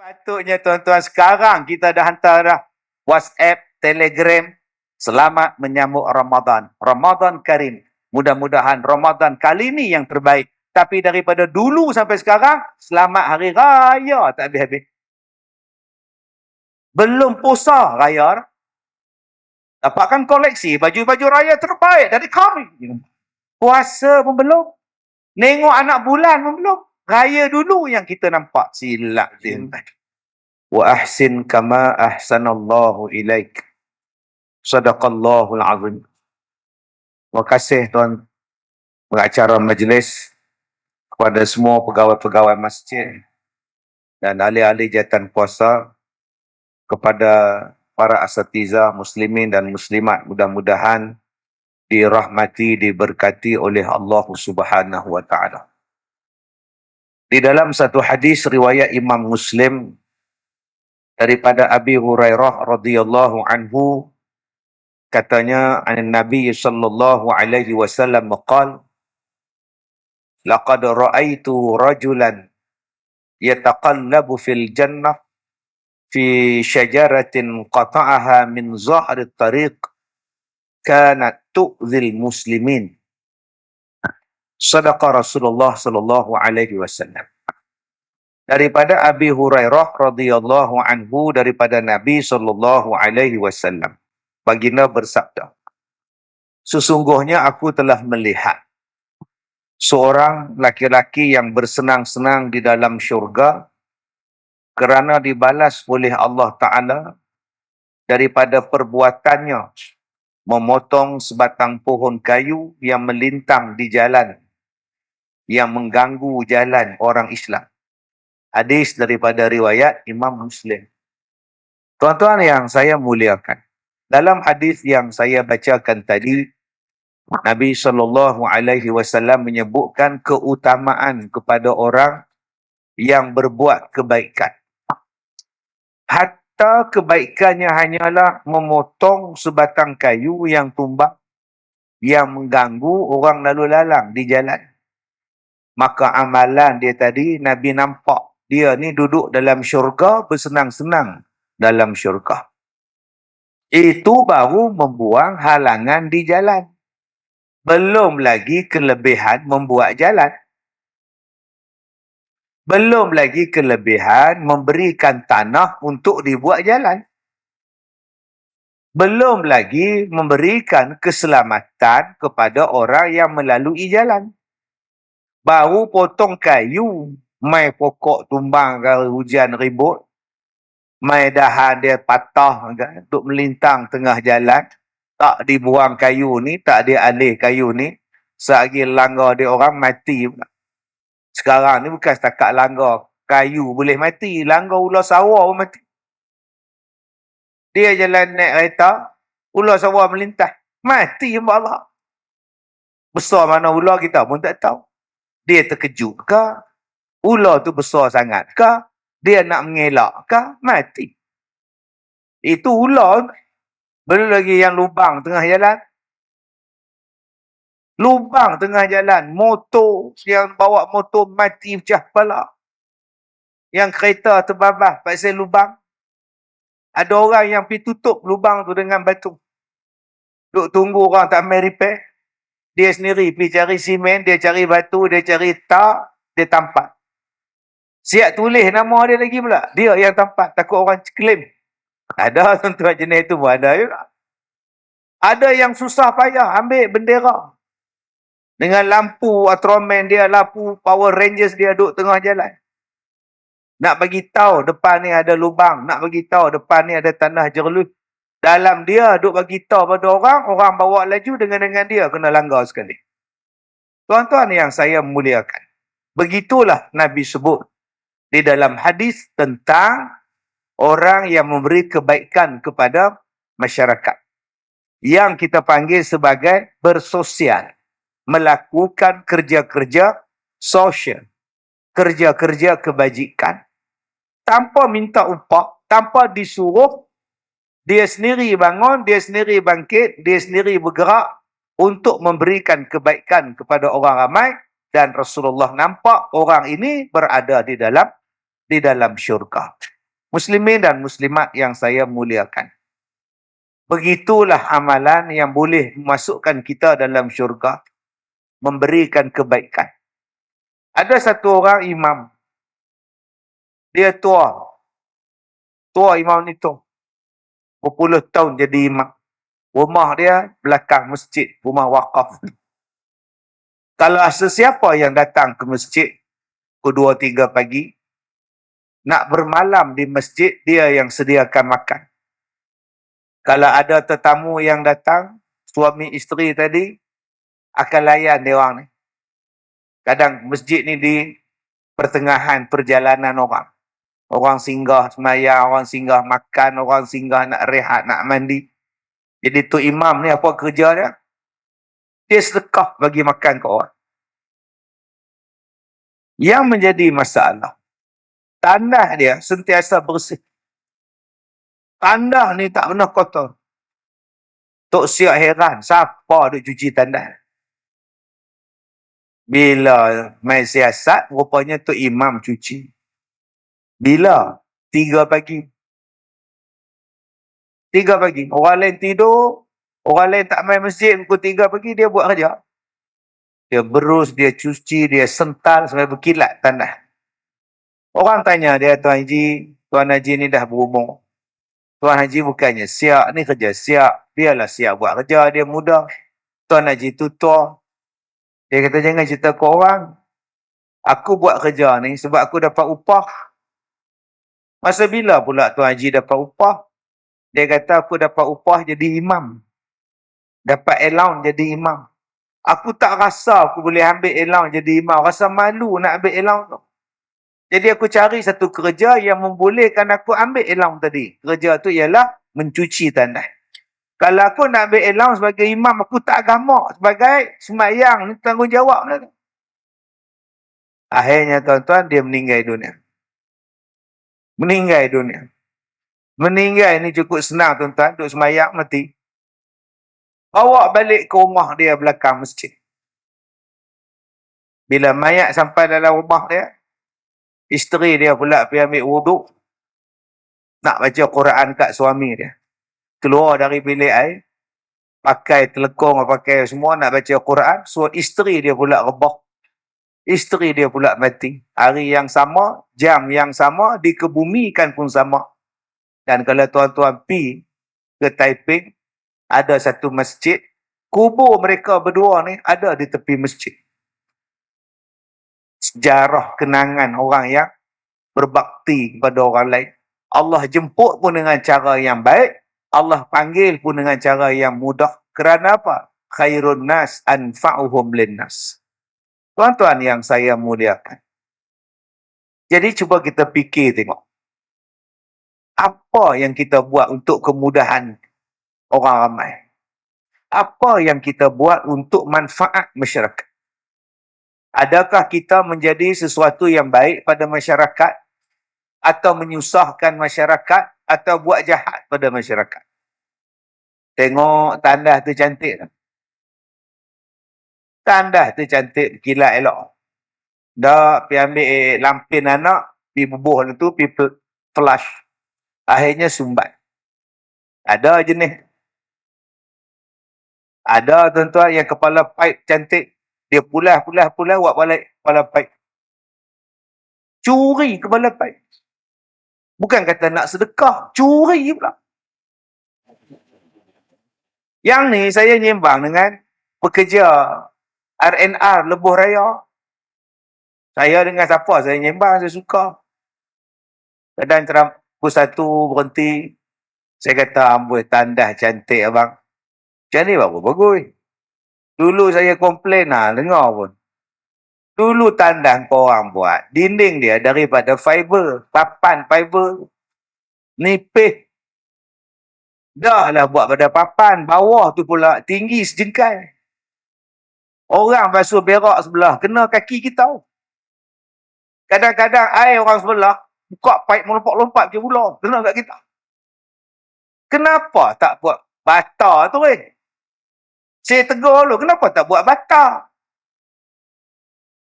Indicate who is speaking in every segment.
Speaker 1: Patutnya tuan-tuan sekarang kita dah hantar dah WhatsApp, Telegram. Selamat menyambut Ramadan. Ramadan Karim. Mudah-mudahan Ramadan kali ni yang terbaik. Tapi daripada dulu sampai sekarang, selamat Hari Raya tak habis-habis. Belum puasa raya. Dapatkan koleksi baju-baju raya terbaik dari kami. Puasa pun belum. Nengok anak bulan pun belum. Raya dulu yang kita nampak. Silap dia. Wa ahsin kama ahsanallahu ilaik. Sadaqallahul azim. Terima kasih tuan pengacara majlis, kepada semua pegawai-pegawai masjid dan ahli-ahli jawatan kuasa, kepada para asatiza muslimin dan muslimat, mudah-mudahan dirahmati, diberkati oleh Allah Subhanahu wa taala. Di dalam satu hadis riwayat Imam Muslim daripada Abi Hurairah radhiyallahu anhu, katanya Nabi sallallahu alaihi wasallam qala, laqad ra'aitu rajulan yataqallabu fil jannah fi syajaratin qata'aha min zahri tariq kanat tu'zil muslimin. Sadaqa Rasulullah sallallahu alaihi wasallam. Daripada Abi Hurairah radhiyallahu anhu, daripada Nabi sallallahu alaihi wasallam, baginda bersabda, sesungguhnya aku telah melihat seorang laki-laki yang bersenang-senang di dalam syurga kerana dibalas oleh Allah Ta'ala daripada perbuatannya memotong sebatang pohon kayu yang melintang di jalan, yang mengganggu jalan orang Islam. Hadis daripada riwayat Imam Muslim. Tuan-tuan yang saya muliakan, dalam hadis yang saya bacakan tadi, Nabi SAW menyebutkan keutamaan kepada orang yang berbuat kebaikan. Hatta kebaikannya hanyalah memotong sebatang kayu yang tumbang, yang mengganggu orang lalu lalang di jalan. Maka amalan dia tadi, Nabi nampak dia ni duduk dalam syurga, bersenang-senang dalam syurga. Itu baru membuang halangan di jalan. Belum lagi kelebihan membuat jalan. Belum lagi kelebihan memberikan tanah untuk dibuat jalan. Belum lagi memberikan keselamatan kepada orang yang melalui jalan. Baru potong kayu, mai pokok tumbang ke hujan ribut, mai dahan dia patah untuk melintang tengah jalan, tak dibuang kayu ni, tak dialih kayu ni, selagi langgar dia orang mati pula. Sekarang ni bukan setakat langgar kayu boleh mati, langgar ular sawah pun mati. Dia jalan naik kereta, ular sawah melintas, mati ya Allah. Besar mana ular kita pun tak tahu. Dia terkejut ke? Ular tu besar sangat ke? Dia nak mengelak ke? Mati. Itu ular. Belum lagi yang lubang tengah jalan. Lubang tengah jalan. Motor, yang bawa motor mati pecah kepala. Yang kereta terbabas pasal lubang. Ada orang yang pergi tutup lubang tu dengan batu. Duk tunggu orang tak main repair. Dia sendiri pergi cari simen, dia cari batu, dia cari tak, dia tampat. Siap tulis nama dia lagi pula. Dia yang tampat, takut orang claim. Ada tuan-tuan jenis itu pun ada juga. Ada yang susah payah ambil bendera. Dengan lampu Ultraman dia, lampu Power Rangers dia duduk tengah jalan. Nak bagi tahu depan ni ada lubang, nak bagi tahu depan ni ada tanah jerlus. Dalam dia duk bagi tahu pada orang, orang bawa laju dengan dia kena langgar sekali. Tuan-tuan yang saya muliakan, begitulah Nabi sebut di dalam hadis tentang orang yang memberi kebaikan kepada masyarakat. Yang kita panggil sebagai bersosial. Melakukan kerja-kerja sosial. Kerja-kerja kebajikan. Tanpa minta upah, tanpa disuruh. Dia sendiri bangun, dia sendiri bangkit, dia sendiri bergerak untuk memberikan kebaikan kepada orang ramai. Dan Rasulullah nampak orang ini berada di dalam syurga. Muslimin dan muslimat yang saya muliakan. Begitulah amalan yang boleh memasukkan kita dalam syurga, memberikan kebaikan. Ada satu orang imam. Dia tua. Tua imam ni tu. Berpuluh tahun jadi imam. Rumah dia belakang masjid, rumah wakaf. Kalau sesiapa yang datang ke masjid pukul 2-3 pagi, nak bermalam di masjid, dia yang sediakan makan. Kalau ada tetamu yang datang, suami isteri tadi, akan layan dia orang ni. Kadang masjid ni di pertengahan perjalanan orang. Orang singgah semayang, orang singgah makan, orang singgah nak rehat, nak mandi. Jadi tu imam ni apa kerja dia? Dia sedekah bagi makan ke orang. Yang menjadi masalah, tanah dia sentiasa bersih. Tanah ni tak pernah kotor. Tok Siak heran, siapa duk cuci tanah? Bila main siasat, rupanya tu imam cuci. Bila? 3 pagi. 3 pagi. Orang lain tidur, orang lain tak main masjid pukul 3 pagi, dia buat kerja. Dia berus, dia cuci, dia sental sampai berkilat tanah. Orang tanya dia, Tuan Haji ni dah berumur. Tuan Haji bukannya Siak ni kerja Siak. Biarlah Siak buat kerja, dia muda. Tuan Haji tu tua. Dia kata, jangan cerita ke orang. Aku buat kerja ni sebab aku dapat upah. Masa bila pula Tuan Haji dapat upah? Dia kata, aku dapat upah jadi imam. Dapat allowance jadi imam. Aku tak rasa aku boleh ambil allowance jadi imam. Rasa malu nak ambil allowance tu. Jadi aku cari satu kerja yang membolehkan aku ambil allowance tadi. Kerja tu ialah mencuci tanah. Kalau aku nak ambil allowance sebagai imam, aku tak gamak sebagai semayang. Ni tanggungjawab lah. Akhirnya tuan-tuan, dia meninggal dunia. Meninggal dunia. Meninggal ni cukup senang tuan-tuan. Duk semayang, mati. Bawa balik ke rumah dia belakang masjid. Bila mayat sampai dalam rumah dia, isteri dia pula pergi ambil wuduk. Nak baca Quran kat suami dia. Keluar dari bilik air. Pakai telekong, pakai semua nak baca Quran. So isteri dia pula rebah. Isteri dia pula mati. Hari yang sama, jam yang sama, dikebumikan pun sama. Dan kalau tuan-tuan pergi ke Taiping, ada satu masjid. Kubur mereka berdua ni ada di tepi masjid. Sejarah kenangan orang yang berbakti kepada orang lain. Allah jemput pun dengan cara yang baik. Allah panggil pun dengan cara yang mudah. Kerana apa? Khairun nas anfa'uhum linnas. Tuan-tuan yang saya muliakan. Jadi cuba kita fikir tengok. Apa yang kita buat untuk kemudahan orang ramai? Apa yang kita buat untuk manfaat masyarakat? Adakah kita menjadi sesuatu yang baik pada masyarakat? Atau menyusahkan masyarakat? Atau buat jahat pada masyarakat? Tengok tandas tu cantik tak? Tandas tu cantik, kilat elok. Dah pergi ambil lampin anak, pergi bubuh tu, pergi flush. Akhirnya sumbat. Ada jenis. Ada tuan-tuan yang kepala pipe cantik. Dia pulas buat balik kepala pipe. Curi kepala pipe. Bukan kata nak sedekah, curi pula. Yang ni saya nyembang dengan pekerja RNR Lebuh Raya. Saya dengan siapa saya nyembang, saya suka. Kadang ceram pukul 1 berhenti. Saya kata, amboi tandas cantik abang. Macam ni bagus. Dulu saya komplain dengar pun. Dulu tandas korang buat, dinding dia daripada fiber, papan fiber. Nipis. Dah lah buat pada papan, bawah tu pula tinggi sejengkal. Orang basuh berak sebelah, kena kaki kita. Kadang-kadang air orang sebelah, buka pipe melompat-lompat je pula, kena kat kita. Kenapa tak buat bata tu Saya tegur dulu, kenapa tak buat bata?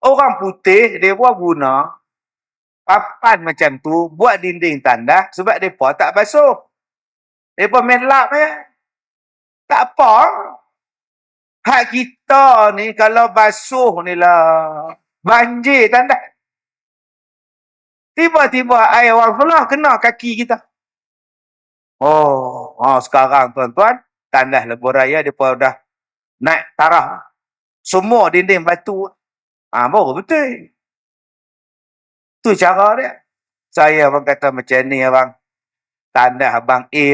Speaker 1: Orang putih, dia buat guna papan macam tu, buat dinding tandah sebab mereka tak basuh. Mereka main lap ya. Tak apa. Hak kita ni kalau basuh ni lah, banjir tandah. Tiba-tiba air overflow kena kaki kita. Oh, sekarang tuan-tuan, tandah lebuh raya mereka dah naik tarah. Semua dinding batu. Baru betul. Tu cara dia. Saya abang kata macam ni abang. Tandah abang A.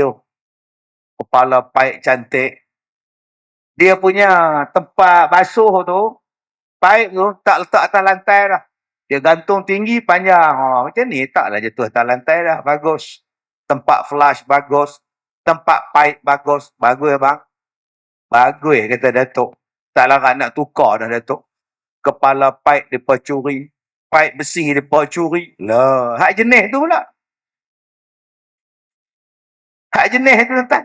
Speaker 1: Kepala paip cantik. Dia punya tempat basuh tu, paip tu tak letak atas lantai dah. Dia gantung tinggi, panjang. Macam ni taklah jatuh atas lantai dah. Bagus. Tempat flush bagus. Tempat paip bagus. Bagus abang. Bagus kata Datuk. Tak larat nak tukar dah Datuk. Kepala paip mereka curi. Paip besi mereka curi. Lah, hak jenis tu pula. Hak jenis tu tuan.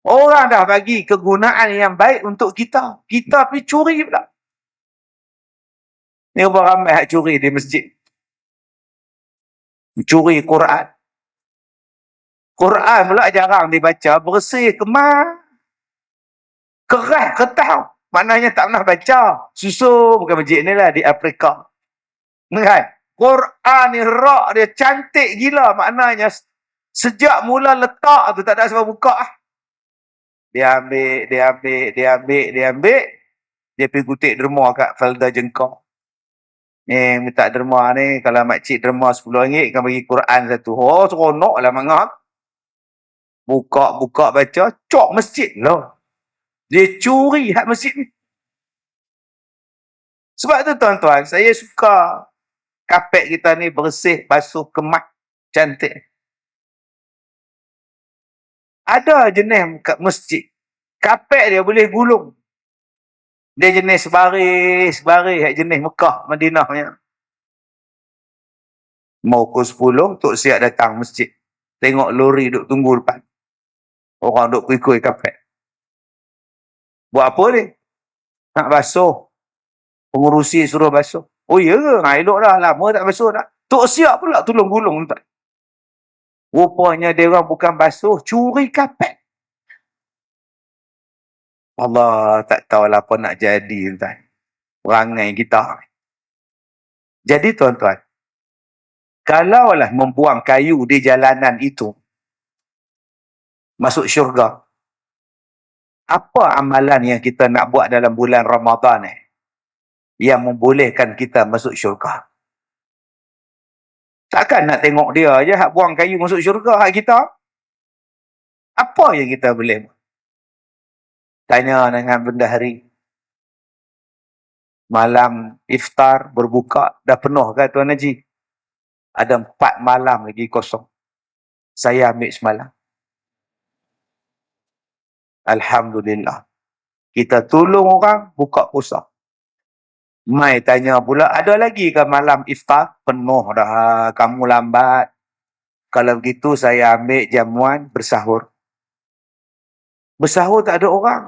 Speaker 1: Orang dah bagi kegunaan yang baik untuk kita. Kita pergi curi pula. Ni berapa ramai hak curi di masjid. Curi Quran. Quran pula jarang dibaca. Bersih kemas. Keras ketah. Maknanya tak pernah baca. Susu bukan masjid ni lah. Di Afrika. Kan? Quran ni rak dia cantik gila. Maknanya sejak mula letak tu tak ada sebab buka. Dia ambil. Dia pergi kutik derma kat Felda Jengkong. Minta derma ni. Kalau makcik derma RM10 kan bagi Quran satu. Oh, seronok lah mangap. Buka baca. Cok masjid lah. Dia curi hak masjid ni. Sebab tu tuan-tuan, saya suka kapet kita ni bersih, basuh, kemas, cantik. Ada jenis masjid. Kapet dia boleh gulung. Dia jenis sebaris, hak jenis Mekah, Madinah punya. Mau pukul 10, Tok Siap datang masjid. Tengok lori duk tunggu depan. Orang duk kuih-kuih kapet. Buat apa ni? Nak basuh. Pengurusi suruh basuh. Oh ya ke? Elok dah. Lama tak basuh dah. Tok Siap pula tolong gulung. Rupanya dia orang bukan basuh, curi kapet. Allah tak tahulah apa nak jadi tuan. Perangai kita. Jadi tuan-tuan, kalaulah membuang kayu di jalanan itu masuk syurga, apa amalan yang kita nak buat dalam bulan Ramadan ni yang membolehkan kita masuk syurga? Takkan nak tengok dia je hak buang kayu masuk syurga, hak kita? Apa yang kita boleh buat? Tanya dengan bendahari. Malam iftar berbuka dah penuh kan Tuan Haji? Ada 4 malam lagi kosong. Saya ambil semalam. Alhamdulillah. Kita tolong orang buka puasa. Mai tanya pula, ada lagi ke malam iftar? Penuh dah, kamu lambat. Kalau begitu saya ambil jamuan bersahur. Bersahur tak ada orang.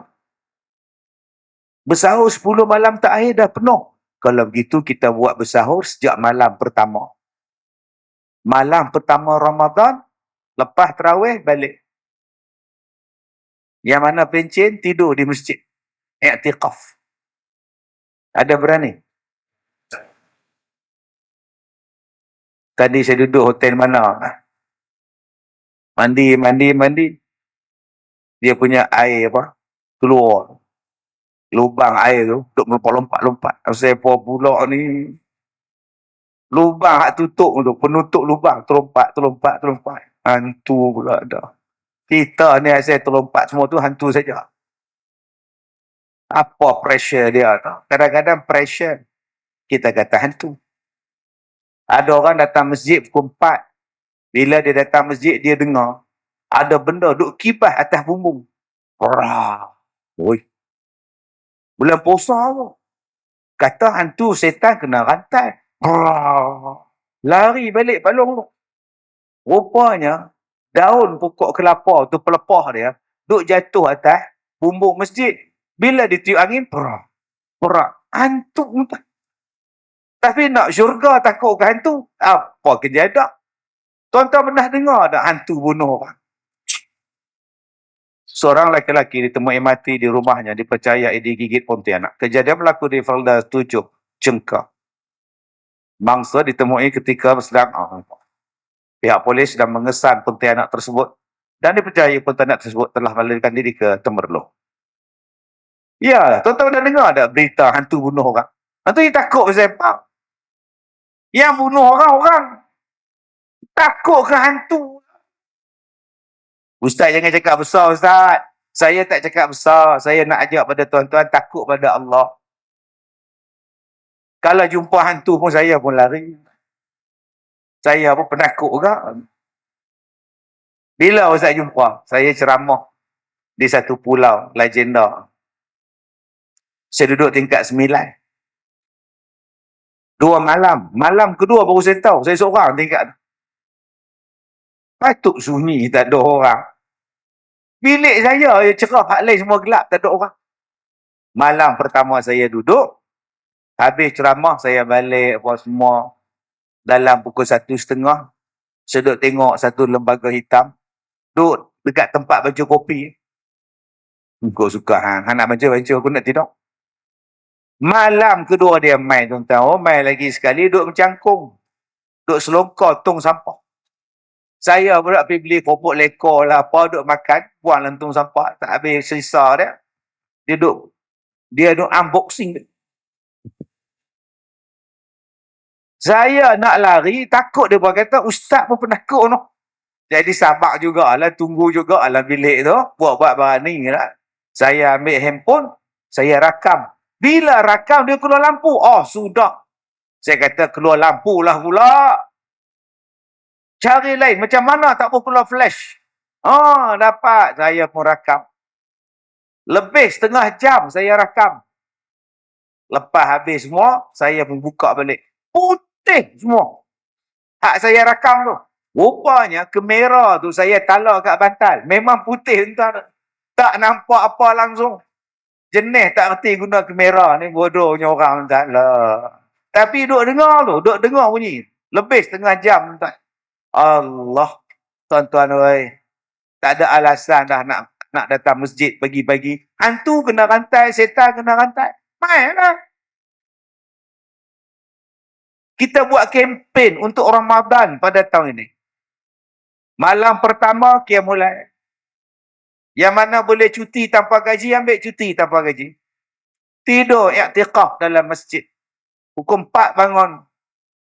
Speaker 1: Bersahur 10 malam terakhir dah penuh. Kalau begitu kita buat bersahur sejak malam pertama. Malam pertama Ramadan, lepas tarawih balik. Yang mana pencen tidur di masjid. I'tikaf. Ada berani? Tadi saya duduk hotel mana? Mandi. Dia punya air apa? Keluar. Lubang air tu, duk melompat-lompat. Saya pula ni. Lubang hak tutup tu, penutup lubang, terlompat. Hantu pula dah. Kita ni saya terlompat semua tu hantu saja. Apa pressure dia tu? Kadang-kadang pressure kita kata hantu. Ada orang datang masjid pukul 4. Bila dia datang masjid, dia dengar ada benda duk kibas atas bumbung. Oi. Bulan puasa tu. Kata hantu setan kena rantai. Lari balik palung tu. Rupanya daun pokok kelapa tu pelepah dia duk jatuh atas bumbung masjid. Bila ditiup angin, perak. Hantu. Tapi nak syurga takut ke hantu? Apa kejadak? Tuan-tuan pernah dengar tak hantu bunuh orang? Seorang lelaki ditemui mati di rumahnya, dipercayai digigit pontianak. Kejadian berlaku di Felda 7, Cengkar. Mangsa ditemui ketika sedang pihak polis sedang mengesan pontianak tersebut dan dipercayai pontianak tersebut telah melarikan diri ke Temerloh. Ya, tuan-tuan dah dengar tak berita hantu bunuh orang? Hantu ni takut pasal apa? Yang bunuh orang takut ke hantu? Ustaz jangan cakap besar, Ustaz. Saya tak cakap besar. Saya nak ajak pada tuan-tuan takut pada Allah. Kalau jumpa hantu pun saya pun lari. Saya pun penakut juga. Bila Ustaz jumpa? Saya ceramah di satu pulau, legenda. Saya duduk tingkat 9. 2 malam. Malam kedua baru saya tahu. Saya seorang tingkat. Patut sunyi, tak ada orang. Bilik saya cerah, hak lain semua gelap, tak ada orang. Malam pertama saya duduk, habis ceramah saya balik apa semua. Dalam pukul 1:30, saya duduk tengok satu lembaga hitam. Duduk dekat tempat baca kopi. Kau suka hang nak baca, aku nak tidur. Malam kedua dia main, tuan-tuan. Oh, main lagi sekali, duduk mencangkung. Duduk selongkar tong sampah. Saya pula pergi beli popok lekor lah apa, duduk makan, buang dalam tong sampah. Tak habis sisa dia. Dia duduk unboxing. Saya nak lari, takut dia kata, Ustaz pun penakut no. Jadi sabar jugalah, tunggu juga dalam bilik tu, buat-buat barang ni lah. Saya ambil handphone, saya rakam. Bila rakam, dia keluar lampu. Oh, sudah. Saya kata, keluar lampu lah pula. Cari lain, macam mana tak boleh keluar flash. Oh, dapat. Saya pun rakam. Lebih setengah jam saya rakam. Lepas habis semua, saya pun buka balik. Putih semua. Hak saya rakam tu. Rupanya kamera tu saya talar kat bantal. Memang putih entah. Tak nampak apa langsung. Jenis tak erti guna kamera ni. Bodohnya orang entah lah. Tapi duk dengar tu. Duk dengar bunyi. Lebih setengah jam entah. Allah. Tuan-tuan oi. Tak ada alasan dah nak datang masjid pagi-pagi. Hantu kena rantai. Setan kena rantai. Main lah. Kita buat kempen untuk Ramadan pada tahun ini. Malam pertama, Qiyamul. Yang mana boleh cuti tanpa gaji, ambil cuti tanpa gaji. Tidur, i'tikaf dalam masjid. Pukul 4 bangun.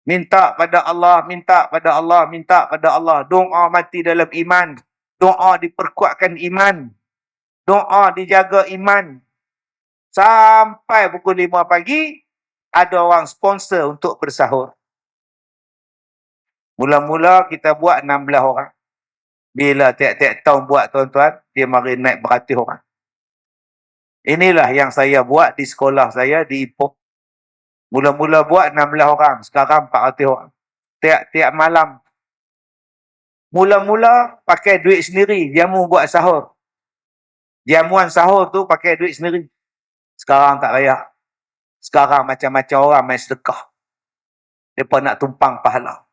Speaker 1: Minta pada Allah, minta pada Allah, minta pada Allah. Doa mati dalam iman. Doa diperkuatkan iman. Doa dijaga iman. Sampai pukul 5 pagi, ada orang sponsor untuk bersahur. Mula-mula kita buat 16 orang. Bila tiap-tiap tahun buat, tuan-tuan, dia mari naik beratus orang. Inilah yang saya buat di sekolah saya di Ipoh. Mula-mula buat 16 orang. Sekarang 400 orang. Tiap-tiap malam. Mula-mula pakai duit sendiri. Jamu buat sahur. Jamuan sahur tu pakai duit sendiri. Sekarang tak payah. Sekarang macam-macam orang main sedekah. Mereka nak tumpang pahala.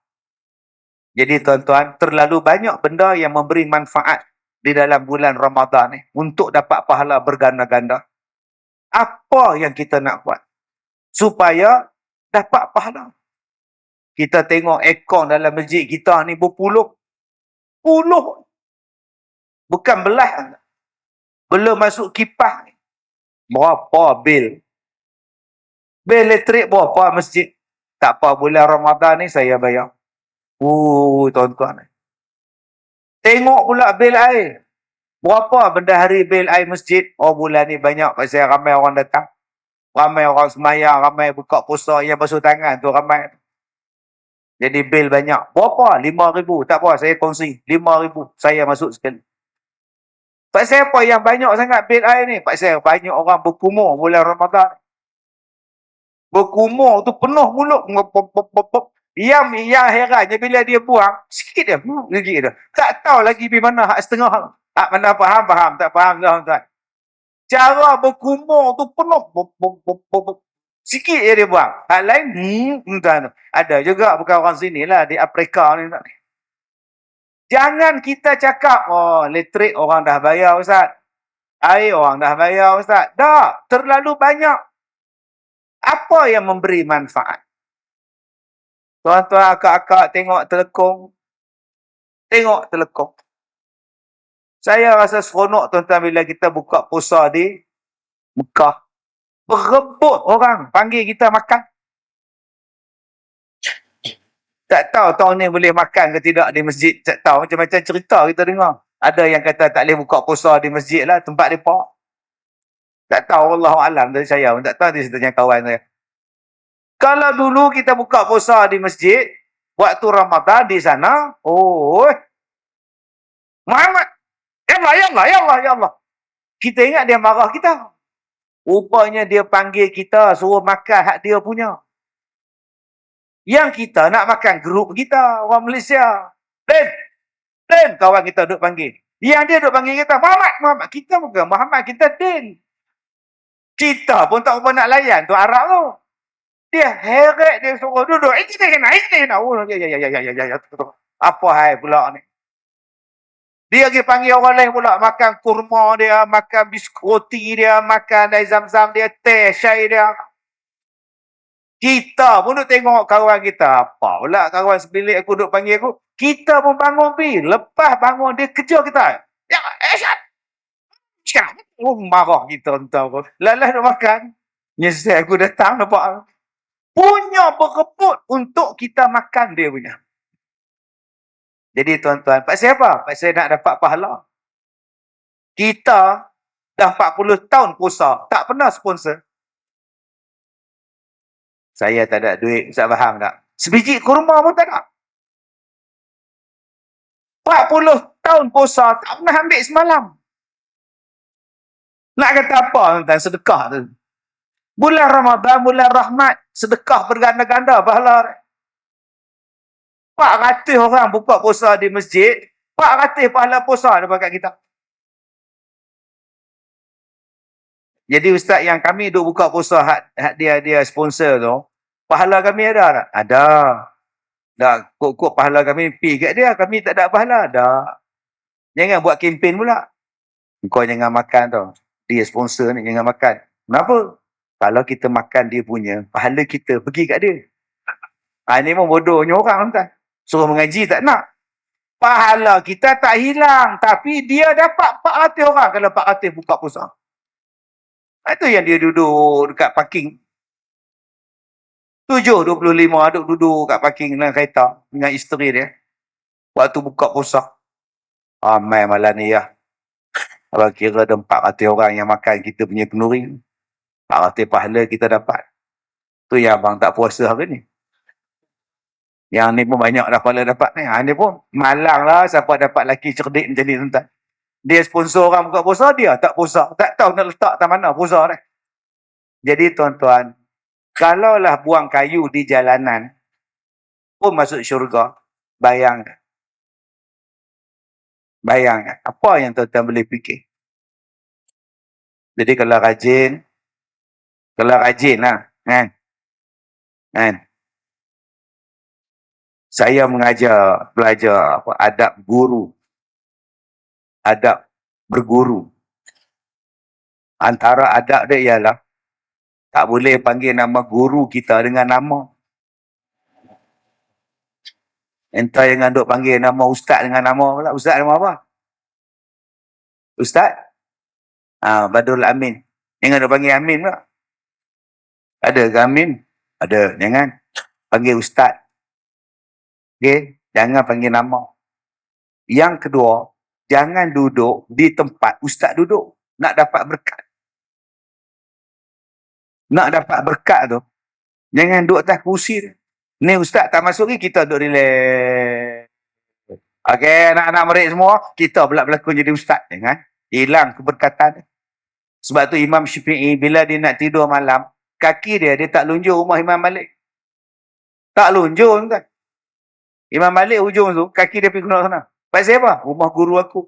Speaker 1: Jadi tuan-tuan, terlalu banyak benda yang memberi manfaat di dalam bulan Ramadan ni. Untuk dapat pahala berganda-ganda. Apa yang kita nak buat? Supaya dapat pahala. Kita tengok aircon dalam masjid kita ni berpuluh. Puluh. Bukan belah. Belum masuk kipas. Berapa bil? Bil elektrik berapa masjid? Tak apa, bulan Ramadan ni saya bayar. Tuan-tuan. Tengok pula bil air. Berapa bendahari bil air masjid? Oh, bulan ni banyak pasal ramai orang datang. Ramai orang semayang, ramai buka puasa yang basuh tangan tu ramai. Jadi bil banyak. Berapa? 5,000. Tak apa, saya kongsi. 5,000. Saya masuk sekali. Pasal apa yang banyak sangat bil air ni? Pasal banyak orang berkumur bulan Ramadan. Berkumur tu penuh mulut. Yang herannya bila dia buang, sikit dia. Sikit dia. Tak tahu lagi di mana hak setengah. Hak mana faham. Tak faham. Tuan. Cara berkumur tu penuh. Sikit je dia buang. Hak lain, tuan. Ada juga bukan orang sini lah, di Afrika ni. Jangan kita cakap, oh, elektrik orang dah bayar, Ustaz. Air orang dah bayar, Ustaz. Tak, terlalu banyak. Apa yang memberi manfaat? Tuan-tuan, akak-akak tengok telekong. Tengok telekong. Saya rasa seronok, tuan-tuan, bila kita buka puasa di Mekah. Berebut orang panggil kita makan. Tak tahu tahun ni boleh makan ke tidak di masjid. Tak tahu, macam-macam cerita kita dengar. Ada yang kata tak boleh buka puasa di masjid lah, tempat mereka. Tak tahu, Allahu'alam dari saya. Tak tahu dia cerita kawan saya. Kalau dulu kita buka puasa di masjid, waktu Ramadan di sana, oh, Muhammad, ya Allah, ya Allah, ya Allah, ya Allah. Kita ingat dia marah kita. Rupanya dia panggil kita, suruh makan hak dia punya. Yang kita nak makan grup kita, orang Malaysia. Den, kawan kita duduk panggil. Yang dia duduk panggil kita, Muhammad, Muhammad. Kita bukan Muhammad, kita Den. Kita pun tak apa nak layan tu Arab tu. Dia heret, dia suruh duduk. Ini nak. Oh, ya. Apa hai pula ni? Dia pergi panggil orang lain pula. Makan kurma dia, makan biskuti dia, makan dari zam-zam dia, teh, syai dia. Kita pun duduk tengok kawan kita. Apa pula kawan sebilik aku duduk panggil aku. Kita pun bangun pergi. Lepas bangun, dia kejar kita. Ya, oh, marah kita entah apa. Lalas duduk makan. Nyesel aku datang nampak. Punya berebut untuk kita makan dia punya. Jadi tuan-tuan, pasal apa? Pasal nak dapat pahala. Kita dah 40 tahun puasa, tak pernah sponsor. Saya tak ada duit, Ustaz faham tak? Sebiji kurma pun tak ada. 40 tahun puasa, tak pernah ambil semalam. Nak kata apa tuan-tuan, sedekah tu. Bulan Ramadan, bulan rahmat, sedekah berganda-ganda pahala. 400 orang buka puasa di masjid, 400 pahala puasa depan kat kita. Jadi ustaz yang kami duk buka puasa hak dia sponsor tu, pahala kami ada tak? Ada. Dah kok pahala kami pi kat dia, kami tak ada pahala. Ada. Jangan buat kempen pula. Kau jangan makan tau. Dia sponsor ni jangan makan. Kenapa? Kalau kita makan dia punya, pahala kita pergi kat dia. Ni pun bodohnya orang tuan. Suruh mengaji tak nak. Pahala kita tak hilang. Tapi dia dapat 400 orang kalau 400 buka puasa. Itu yang dia duduk dekat parking. 7.25 duduk kat parking dengan kereta. Dengan isteri dia. Waktu buka puasa. Ramai malam ni ya. Kalau kira ada 400 orang yang makan kita punya kenduri. 400 pahala kita dapat. Tu yang abang tak puasa hari ni. Yang ni pun banyak dah pahala dapat ni. Ni pun malang lah siapa dapat laki cerdik macam ni tuan-tuan. Dia sponsor orang buka puasa, dia tak puasa. Tak tahu nak letak tak mana puasa ni. Jadi tuan-tuan, kalaulah buang kayu di jalanan pun masuk syurga, bayangkan. Bayangkan. Apa yang tuan-tuan boleh fikir? Jadi kalau rajin lah, kan? Saya belajar adab guru. Adab berguru. Antara adab dia ialah tak boleh panggil nama guru kita dengan nama. Entah jangan duk panggil nama ustaz dengan nama pula. Ustaz nama apa? Ustaz? Badrul Amin. Jangan duk panggil Amin pula. Ada ke Amin? Ada. Jangan. Panggil ustaz. Okay? Jangan panggil nama. Yang kedua, jangan duduk di tempat ustaz duduk. Nak dapat berkat. Nak dapat berkat tu, jangan duduk atas kursi dia. Ni ustaz tak masuk ni, kita duduk relax. Okey, anak-anak murid semua, kita pula berlakon jadi ustaz. Jangan. Hilang keberkatan. Sebab tu Imam Syafi'i, bila dia nak tidur malam, kaki dia tak lunjur rumah Imam Malik. Tak lunjur kan. Imam Malik hujung tu, kaki dia pergi ke sana. Pasal apa? Rumah guru aku.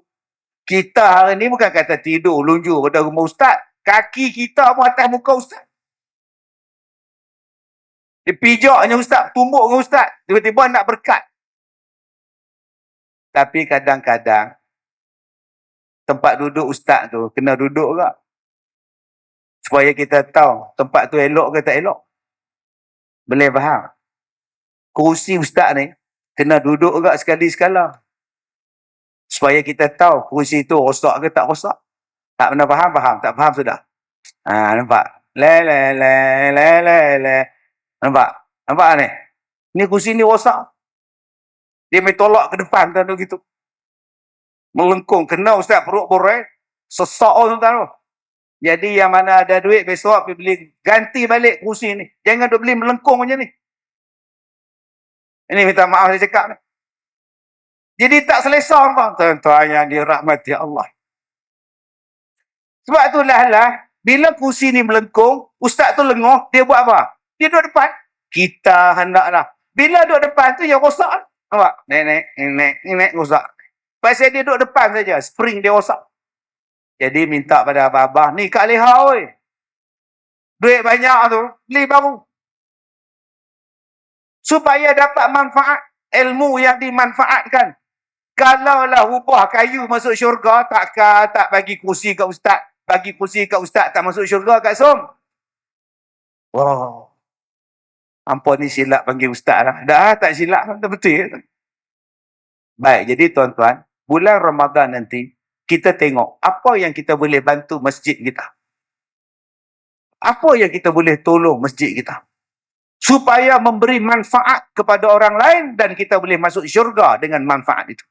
Speaker 1: Kita hari ni bukan kata tidur, lunjur pada rumah ustaz. Kaki kita pun atas muka ustaz. Dia pijaknya ustaz, tumbuk dengan ustaz. Tiba-tiba nak berkat. Tapi kadang-kadang, tempat duduk ustaz tu, kena duduk ke? Supaya kita tahu, tempat tu elok ke tak elok. Boleh faham? Kerusi ustaz ni, kena duduk ke sekali-sekala. Supaya kita tahu, kerusi tu rosak ke tak rosak. Tak pernah faham? Faham. Tak faham sudah? Nampak? Le. Nampak? Nampak ni? Ni kursi ni rosak. Dia main tolak ke depan tu gitu. Melengkung. Kena ustaz perut borek. Sesak tu tu. Jadi yang mana ada duit besok pergi beli ganti balik kursi ni. Jangan duk beli melengkung macam ni. Ini minta maaf saya cakap ni. Jadi tak selesa bang. Tuan-tuan yang dirahmati Allah. Sebab itulah lah. Bila kursi ni melengkung, ustaz tu lenguh, dia buat apa? Dia duduk depan. Kita hendaklah. Bila duduk depan tu yang rosak. Nampak? Nenek, rosak. Pasal dia duduk depan saja, spring dia rosak. Jadi minta pada abah-abah, ni Kak Leha oi. Duit banyak tu, beli baru. Supaya dapat manfaat ilmu yang dimanfaatkan. Kalaulah ubah kayu masuk syurga, tak bagi kursi kat ustaz. Bagi kursi kat ustaz tak masuk syurga kat Som. Wow. Ampun ni silap panggil ustaz lah. Dah tak silap, betul. Baik, jadi tuan-tuan, bulan Ramadan nanti, kita tengok apa yang kita boleh bantu masjid kita. Apa yang kita boleh tolong masjid kita. Supaya memberi manfaat kepada orang lain dan kita boleh masuk syurga dengan manfaat itu.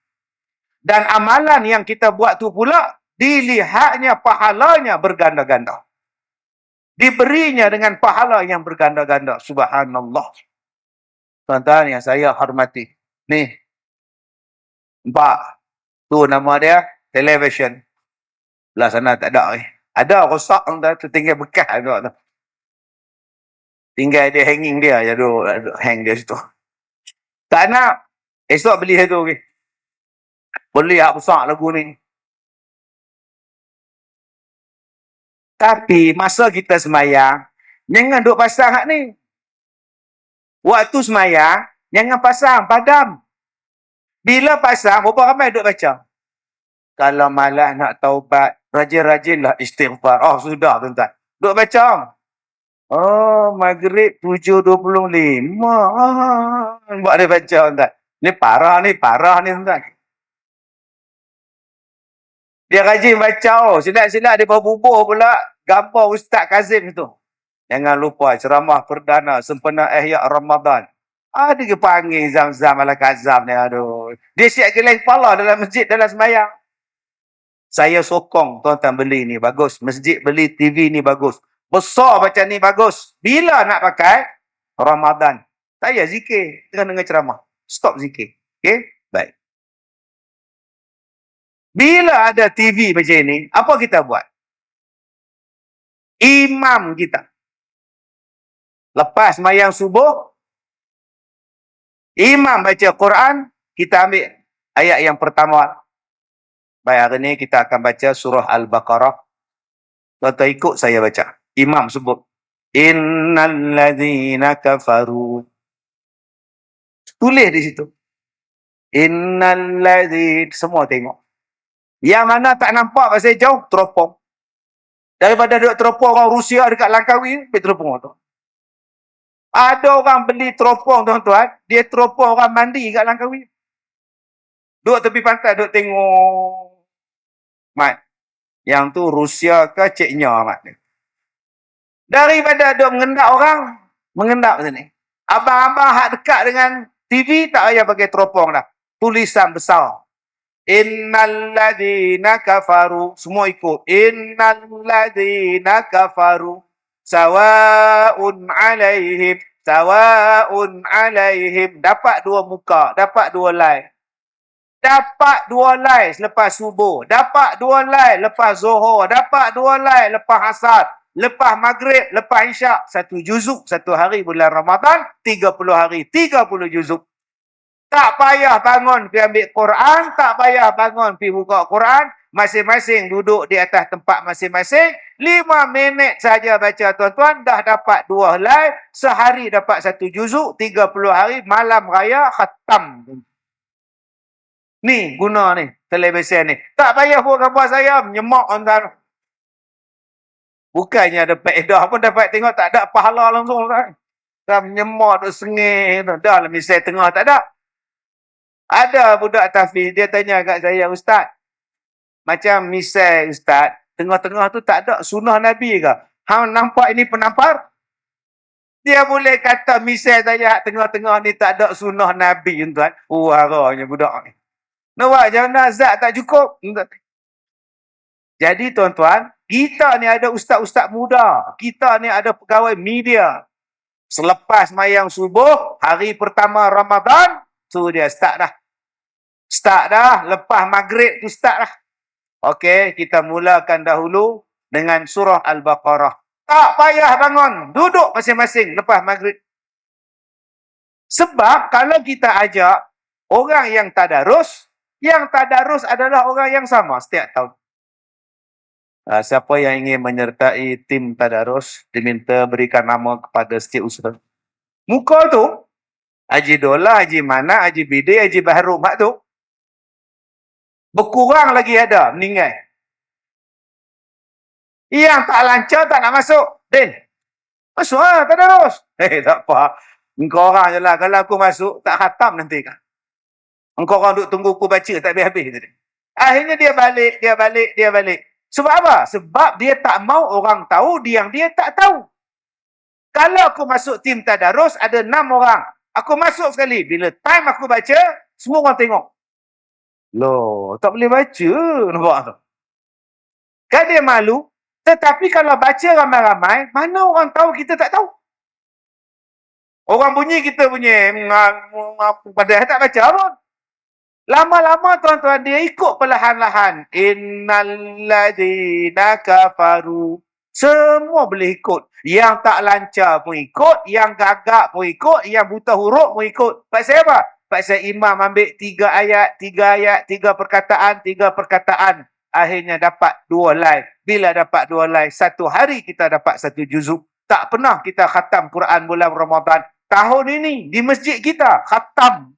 Speaker 1: Dan amalan yang kita buat tu pula, dilihatnya pahalanya berganda-ganda. Diberinya dengan pahala yang berganda-ganda. Subhanallah. Tuan-tuan yang saya hormati. Ni. Nampak? Tu nama dia. Television. Belah sana tak ada. Ada rosak tu. Tinggal bekas tu. Tinggal dia hanging dia. Jadi hang dia situ. Tak nak. Esok beli satu. Boleh hak besar lagu ni. Tapi masa kita semayang, jangan duk pasang hak ni. Waktu semayang, jangan pasang, padam. Bila pasang, berapa ramai duk baca? Kalau malas nak taubat, rajin-rajinlah istighfar. Oh, sudah tuan-tuan. Duk baca. Oh, Maghrib 7.25. Buat dia baca tuan-tuan. Ni parah ni tuan-tuan. Dia rajin baca. Silap-silap dia berbubuh pula gambar Ustaz Kazim tu. Jangan lupa ceramah perdana sempena Ihya Ramadan. Ada ke panggil Zam-Zam ala Kazam ni. Aduh. Dia siap geleng kepala dalam masjid, dalam semayang. Saya sokong tuan-tuan beli ni bagus. Masjid beli TV ni bagus. Besar macam ni bagus. Bila nak pakai? Ramadan. Saya zikir. Tengah-tengah ceramah. Stop zikir. Okay? Baik. Bila ada TV macam ni, apa kita buat? Imam kita. Lepas sembahyang subuh, imam baca Quran, kita ambil ayat yang pertama. Baik, hari ni kita akan baca surah Al-Baqarah. Tuan-tuan ikut saya baca. Imam sebut. Innal ladzina kafaru. Tulis di situ. Innal ladzina. Semua tengok. Yang mana tak nampak pasal jauh, teropong. Daripada duduk teropong orang Rusia dekat Langkawi, pergi teropong tu. Ada orang beli teropong tuan-tuan, dia teropong orang mandi kat Langkawi. Duduk tepi pantai, duduk tengok. Mat, yang tu Rusia ke Ceknya, Mat. Daripada duduk mengendap orang, mengendap sini. Abang-abang hak dekat dengan TV, tak payah pakai teropong dah. Tulisan besar. Innal ladzina kafaru. Semua ikut. Innal ladzina kafaru. Sawa'un alaihim. Sawa'un alaihim. Dapat dua muka. Dapat dua line. Dapat dua line selepas subuh. Dapat dua line lepas zuhur. Dapat dua line lepas asar. Lepas maghrib. Lepas isyak. 1 juzuk. 1 hari bulan Ramadan. 30 hari. 30 juzuk. Tak payah bangun pergi ambil Quran, tak payah bangun pergi buka Quran, Masing-masing duduk di atas tempat masing-masing. 5 minit saja baca tuan-tuan. Dah dapat 2 helai. Sehari dapat 1 juzuk. 30 hari. Malam raya khatam. Ni guna ni. Televisi ni. Tak payah buat gambar saya. Menyemak tuan-tuan. Bukannya ada faedah pun dapat tengok. Tak ada pahala langsung. Dah menyemak. Duk sengih. Dah lah misal tengah. Tak ada. Ada budak tahfiz. Dia tanya kat saya. Ustaz. Macam misal Ustaz, tengah-tengah tu tak ada sunnah Nabi ke? Hang nampak ini penampar? Dia boleh kata misal saya tengah-tengah ni tak ada sunnah Nabi, tuan. Haranya budak ni. Nampak jangan zat tak cukup. Jadi tuan-tuan, kita ni ada ustaz-ustaz muda. Kita ni ada pegawai media. Selepas mayang subuh, hari pertama Ramadan, tu dia start dah. Start dah, lepas maghrib tu start dah. Okey, kita mulakan dahulu dengan surah Al-Baqarah. Tak payah bangun. Duduk masing-masing lepas maghrib. Sebab kalau kita ajak orang yang tadarus adalah orang yang sama setiap tahun. Siapa yang ingin menyertai tim tadarus, diminta berikan nama kepada setiap usaha. Muka tu, Haji Dola, Haji Mana, Haji Bidi, Haji Baharum tu, berkurang lagi ada, meninggal. Yang tak lancar tak nak masuk. Din, masuk lah, tak ada terus. Tak apa. Engkau orang je lah. Kalau aku masuk, tak khatam nanti kan. Engkau orang duduk tunggu aku baca, tak habis-habis. Akhirnya dia balik. Sebab apa? Sebab dia tak mau orang tahu yang dia tak tahu. Kalau aku masuk tim tadarus, ada 6 orang. Aku masuk sekali. Bila time aku baca, semua orang tengok. Loh, tak boleh baca. Nampak tu? Kan dia malu. Tetapi kalau baca ramai-ramai, mana orang tahu kita tak tahu? Orang bunyi kita bunyi. Padahal tak baca pun. Lama-lama tuan-tuan, dia ikut perlahan-lahan. Innalladzina kafaru. Semua boleh ikut. Yang tak lancar pun ikut. Yang gagak pun ikut. Yang buta huruf pun ikut. Pasal apa? Pasal imam ambil 3 ayat, 3 perkataan. Akhirnya dapat 2 helai. Bila dapat 2 helai, 1 hari kita dapat 1 juzuk. Tak pernah kita khatam Quran bulan Ramadan. Tahun ini, di masjid kita, khatam.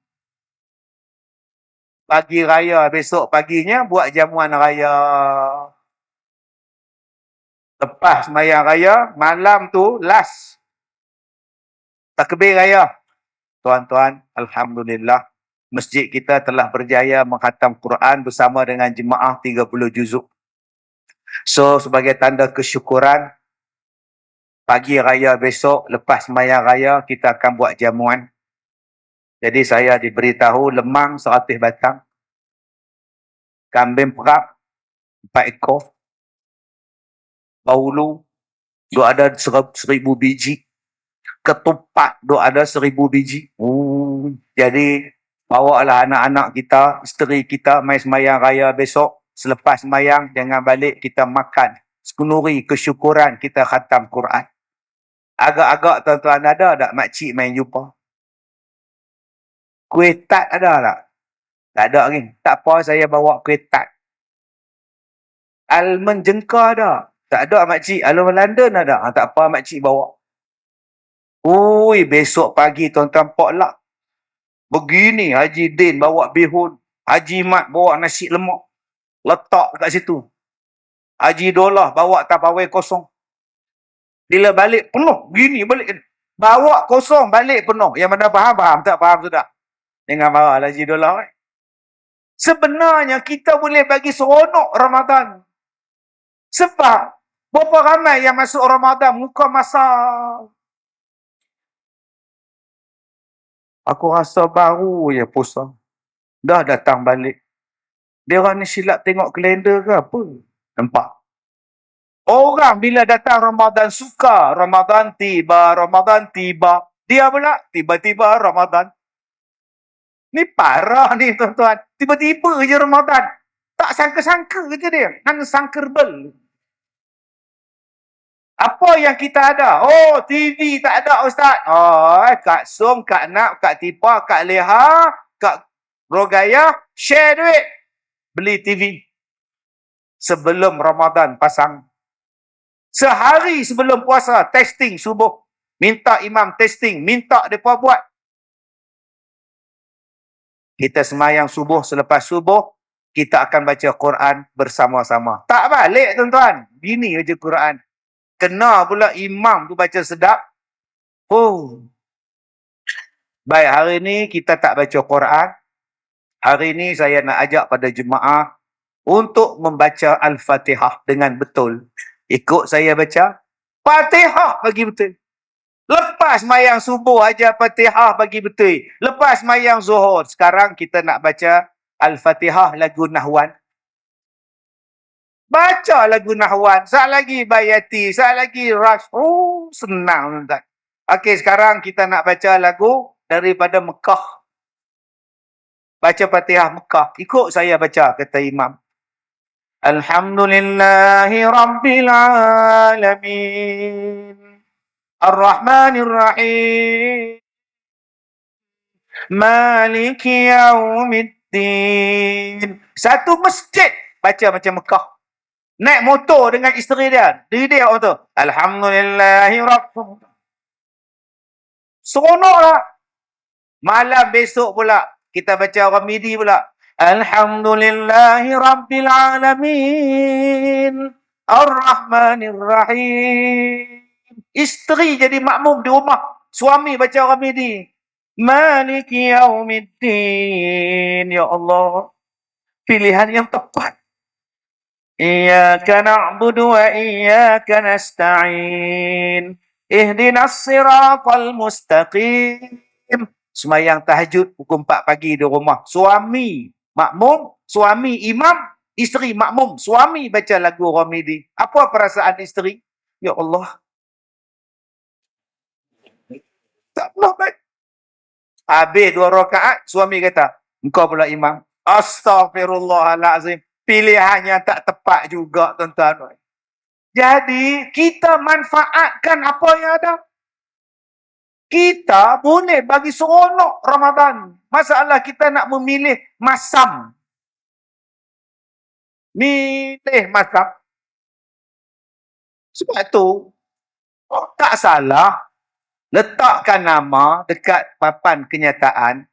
Speaker 1: Pagi raya, besok paginya, buat jamuan raya. Lepas sembahyang raya, malam tu, last. Takbir raya. Tuan-tuan, Alhamdulillah. Masjid kita telah berjaya mengkhatam Quran bersama dengan jemaah 30 juzuk. So, sebagai tanda kesyukuran, pagi raya besok, lepas sembahyang raya, kita akan buat jamuan. Jadi, saya diberitahu lemang 100 batang. Kambing perap, 4 ekor. Baulu, ada 1000 biji. Ketupat, ada 1000 biji. Jadi, bawalah anak-anak kita, isteri kita, mai sembahyang raya besok. Selepas sembahyang, jangan balik kita makan. Sekenuri kesyukuran kita khatam Quran. Agak-agak tuan-tuan ada tak makcik main jumpa? Kuih tat ada tak? Tak ada lagi. Tak apa, saya bawa kuih tat. Almond jengka ada? Tak ada makcik. Almond London ada? Tak apa, makcik bawa. Besok pagi tuan-tuan potluck. Begini Haji Din bawa bihun. Haji Mat bawa nasi lemak. Letak kat situ. Haji Dolah bawa tapawai kosong. Bila balik penuh. Gini balik. Bawa kosong balik penuh. Yang mana faham? Tak faham sudah. Jangan marah Haji Dolah. Sebenarnya kita boleh bagi seronok Ramadan. Sebab berapa ramai yang masuk Ramadan muka masak. Aku rasa baru je puasa. Dah datang balik. Dia orang ni silap tengok kalender ke apa? Nampak? Orang bila datang Ramadan suka. Ramadan tiba. Dia pula tiba-tiba Ramadan. Ni parah ni tuan-tuan. Tiba-tiba je Ramadan. Tak sangka-sangka je dia. Unsangkable. Apa yang kita ada? TV tak ada Ustaz. Kak Som, Kak Nak, Kak Tipa, Kak Leha, Kak Rogaya, share duit. Beli TV. sebelum Ramadan pasang. Sehari sebelum puasa, testing subuh. Minta imam testing, minta mereka buat. Kita semayang subuh, selepas subuh, kita akan baca Quran bersama-sama. Tak balik tuan-tuan. Bini baca Quran. Kena pula imam tu baca sedap. Oh. Baik, hari ni kita tak baca Quran. Hari ni saya nak ajak pada jemaah untuk membaca Al-Fatihah dengan betul. Ikut saya baca. Fatihah bagi betul. Lepas mayang subuh aja Fatihah bagi betul. Lepas mayang zuhur. Sekarang kita nak baca Al-Fatihah lagu Nahwan. Baca lagu Nahwan. Saat lagi Bayati. Saat lagi Rash. Oh, senang. Okey, sekarang kita nak baca lagu daripada Mekah. Baca Fatihah Mekah. Ikut saya baca, kata imam. Alhamdulillahi Rabbil Alamin. Ar-Rahmanir Rahim. Maliki Yaumiddin. Satu masjid baca macam Mekah. Naik motor dengan isteri dia. Diri dia orang tu. Alhamdulillahi Rabbil. Seronoklah. Malam besok pula kita baca Ramidi pula. Alhamdulillahi Rabbil Alamin. Ar-Rahmanir Rahim. Isteri jadi makmum di rumah. Suami baca Ramidi. Maliki Yaumiddin. Ya Allah. Pilihan yang tepat. Iyyaka na'budu wa iyyaka nasta'in. Ihdinas siratal mustaqim. Semayang tahajud pukul 4 pagi di rumah. Suami makmum, suami imam, isteri makmum. Suami baca lagu Ramidi. Apa perasaan isteri? Ya Allah. Tak pernah baik. Habis 2 rakaat, suami kata, engkau pula imam. Astaghfirullahalazim. Pilihan yang tak tepat juga, tuan-tuan. Jadi, kita manfaatkan apa yang ada. Kita boleh bagi seronok Ramadan. Masalah kita nak memilih masam. Milih masam. Sebab tu, tak salah letakkan nama dekat papan kenyataan.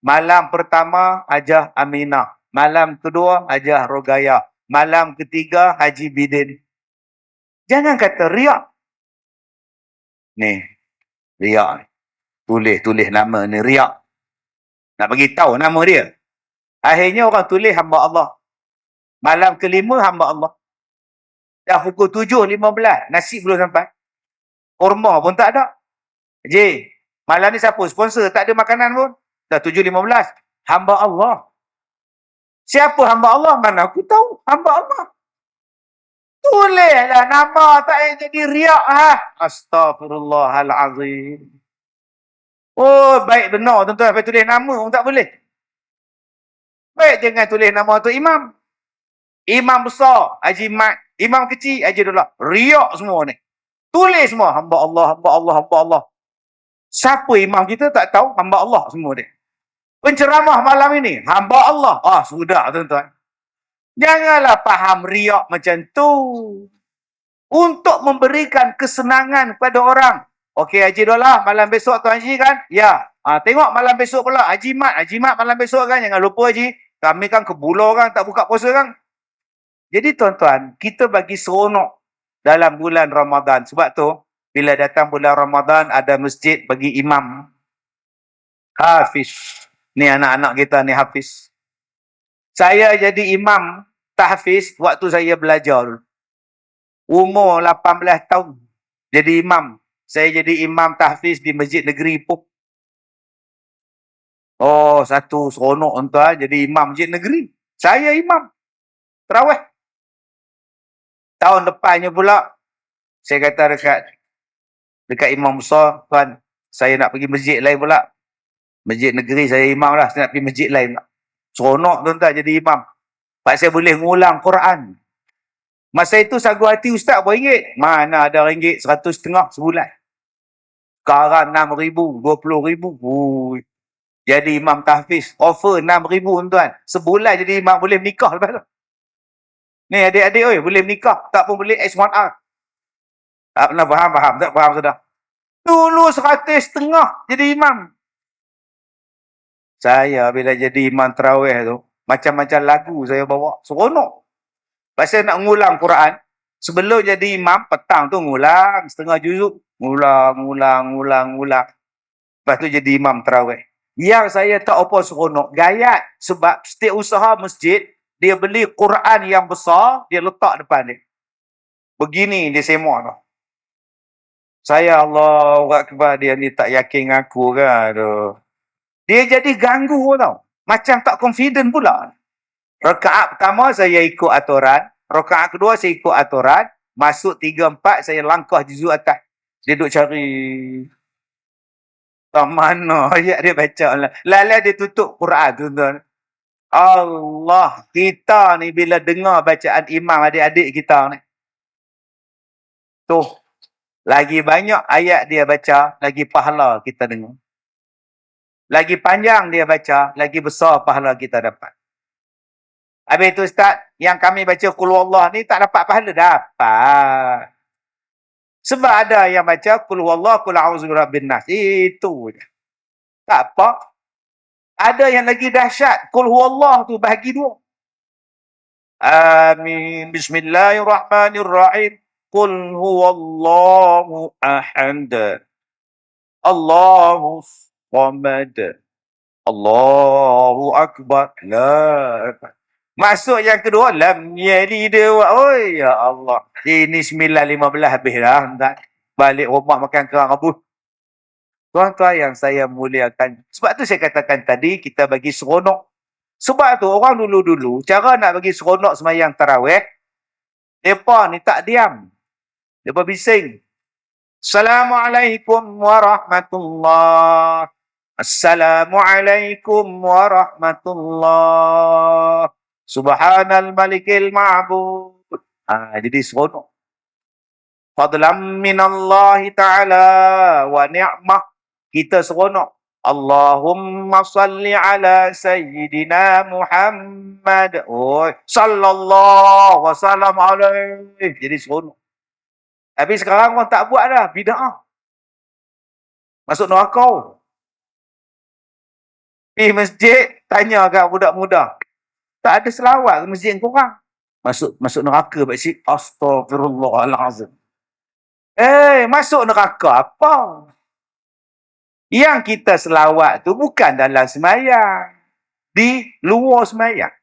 Speaker 1: Malam pertama, Hajah Aminah. Malam kedua, Hajah Rogaya. Malam ketiga, Haji Bidin. Jangan kata riak. Ni, riak ni. Tulis nama ni, riak. Nak bagi tahu nama dia. Akhirnya orang tulis hamba Allah. Malam kelima, hamba Allah. Dah pukul 7.15, nasi belum sampai. Kurma pun tak ada. Haji, malam ni siapa sponsor? Tak ada makanan pun. Dah 7.15. Hamba Allah. Siapa hamba Allah? Mana aku tahu. Hamba Allah. Tulislah nama, tak payah jadi riak. Astaghfirullahalazim. Oh, baik benar tuan-tuan. Sampai tulis nama pun tak boleh. Baik, jangan tulis nama tu imam. Imam besar, Haji Mat. Imam kecil, Haji Abdullah. Riak semua ni. Tulis semua. Hamba Allah, hamba Allah, hamba Allah. Siapa imam kita tak tahu. Hamba Allah semua dia. Penceramah malam ini, hamba Allah. Sudah tuan-tuan. Janganlah faham riak macam tu. Untuk memberikan kesenangan kepada orang. Okey, Haji Abdullah, malam besok Tuan Haji kan? Ya. Tengok malam besok pula. Haji Mat malam besok kan? Jangan lupa Haji. Kami kan ke Bulo kan, tak buka puasa kan? Jadi tuan-tuan, kita bagi seronok dalam bulan Ramadan. Sebab tu, bila datang bulan Ramadan, ada masjid bagi imam. Hafiz. Ni anak-anak kita ni hafiz. Saya jadi imam tahfiz waktu saya belajar. Umur 18 tahun. Jadi imam. Saya jadi imam tahfiz di Masjid Negeri Ipoh. Oh, satu seronok tuan jadi imam Masjid Negeri. Saya imam. Tarawih. Tahun depannya pula, saya kata dekat imam besar, tuan, saya nak pergi masjid lain pula. Masjid Negeri saya imam lah, saya nak pergi masjid lain pula. Seronok tuan-tuan jadi imam. Sebab saya boleh ngulang Quran. Masa itu sagu hati ustaz RM1. Mana ada RM1, 100.5 sebulan. Sekarang RM6,000, RM20,000. Jadi imam tahfiz. Offer RM6,000 tuan. Sebulan jadi imam, boleh menikah lepas tu. Ni adik-adik, oi, boleh menikah. Tak pun boleh S1R. Tak pernah faham, tak faham sudah. Dulu 150 jadi imam. Saya bila jadi imam tarawih tu, macam-macam lagu saya bawa. Seronok. Pasal nak ngulang Quran, sebelum jadi imam, petang tu ngulang setengah juzuk. Ngulang. Lepas tu jadi imam tarawih. Yang saya tak apa seronok, gayat. Sebab setiap usaha masjid, dia beli Quran yang besar, dia letak depan dia. Begini dia semak tu. Saya Allahu Akbar, dia ni tak yakin aku kan. Aduh. Dia jadi ganggu tau. Macam tak confident pula. Rakaat pertama saya ikut aturan. Rakaat kedua saya ikut aturan. Masuk 3, 4 saya langkah juzuk atas. Dia duduk cari. Tak mana ayat dia baca. Lala dia tutup Quran tuan-tuan. Allah. Kita ni bila dengar bacaan imam adik-adik kita ni. Tuh. Lagi banyak ayat dia baca. Lagi pahala kita dengar. Lagi panjang dia baca, lagi besar pahala kita dapat. Habis itu Ustaz, yang kami baca Qul Huwallah ni tak dapat pahala? Dapat. Sebab ada yang baca Qul Huwallah, Qul A'udzu Birabbin Nas. Itu je. Tak apa. Ada yang lagi dahsyat. Qul Huwallah tu bahagi 2. Amin. Bismillahirrahmanirrahim. Qul Huwallahu Ahad. Allahus Samad. Allahu Akbar. La. Masuk yang kedua. Lam yalid wa. Oi, ya Allah. Ini 9.15 habis dah. Balik rumah makan kerang rebus. Tuan-tuan yang saya muliakan. Sebab tu saya katakan tadi, kita bagi seronok. Sebab tu orang dulu-dulu, cara nak bagi seronok semayang tarawih, mereka ni tak diam. Mereka bising. Assalamualaikum warahmatullahi. Assalamualaikum warahmatullahi. Subhanal malikil ma'bud. Jadi seronok. Fadlam minallahi ta'ala wa ni'mah. Kita seronok. Allahumma salli ala sayyidina Muhammad. Sallallahu wa sallam alaihi. Jadi seronok. Tapi sekarang orang tak buat dah. Bid'ah. Masuk neraka. Pergi masjid, tanya kat budak-budak. Tak ada selawat ke masjid korang. Masuk neraka Pak Cik. Astaghfirullahalazim. Masuk neraka apa? Yang kita selawat tu bukan dalam semayang. Di luar semayang.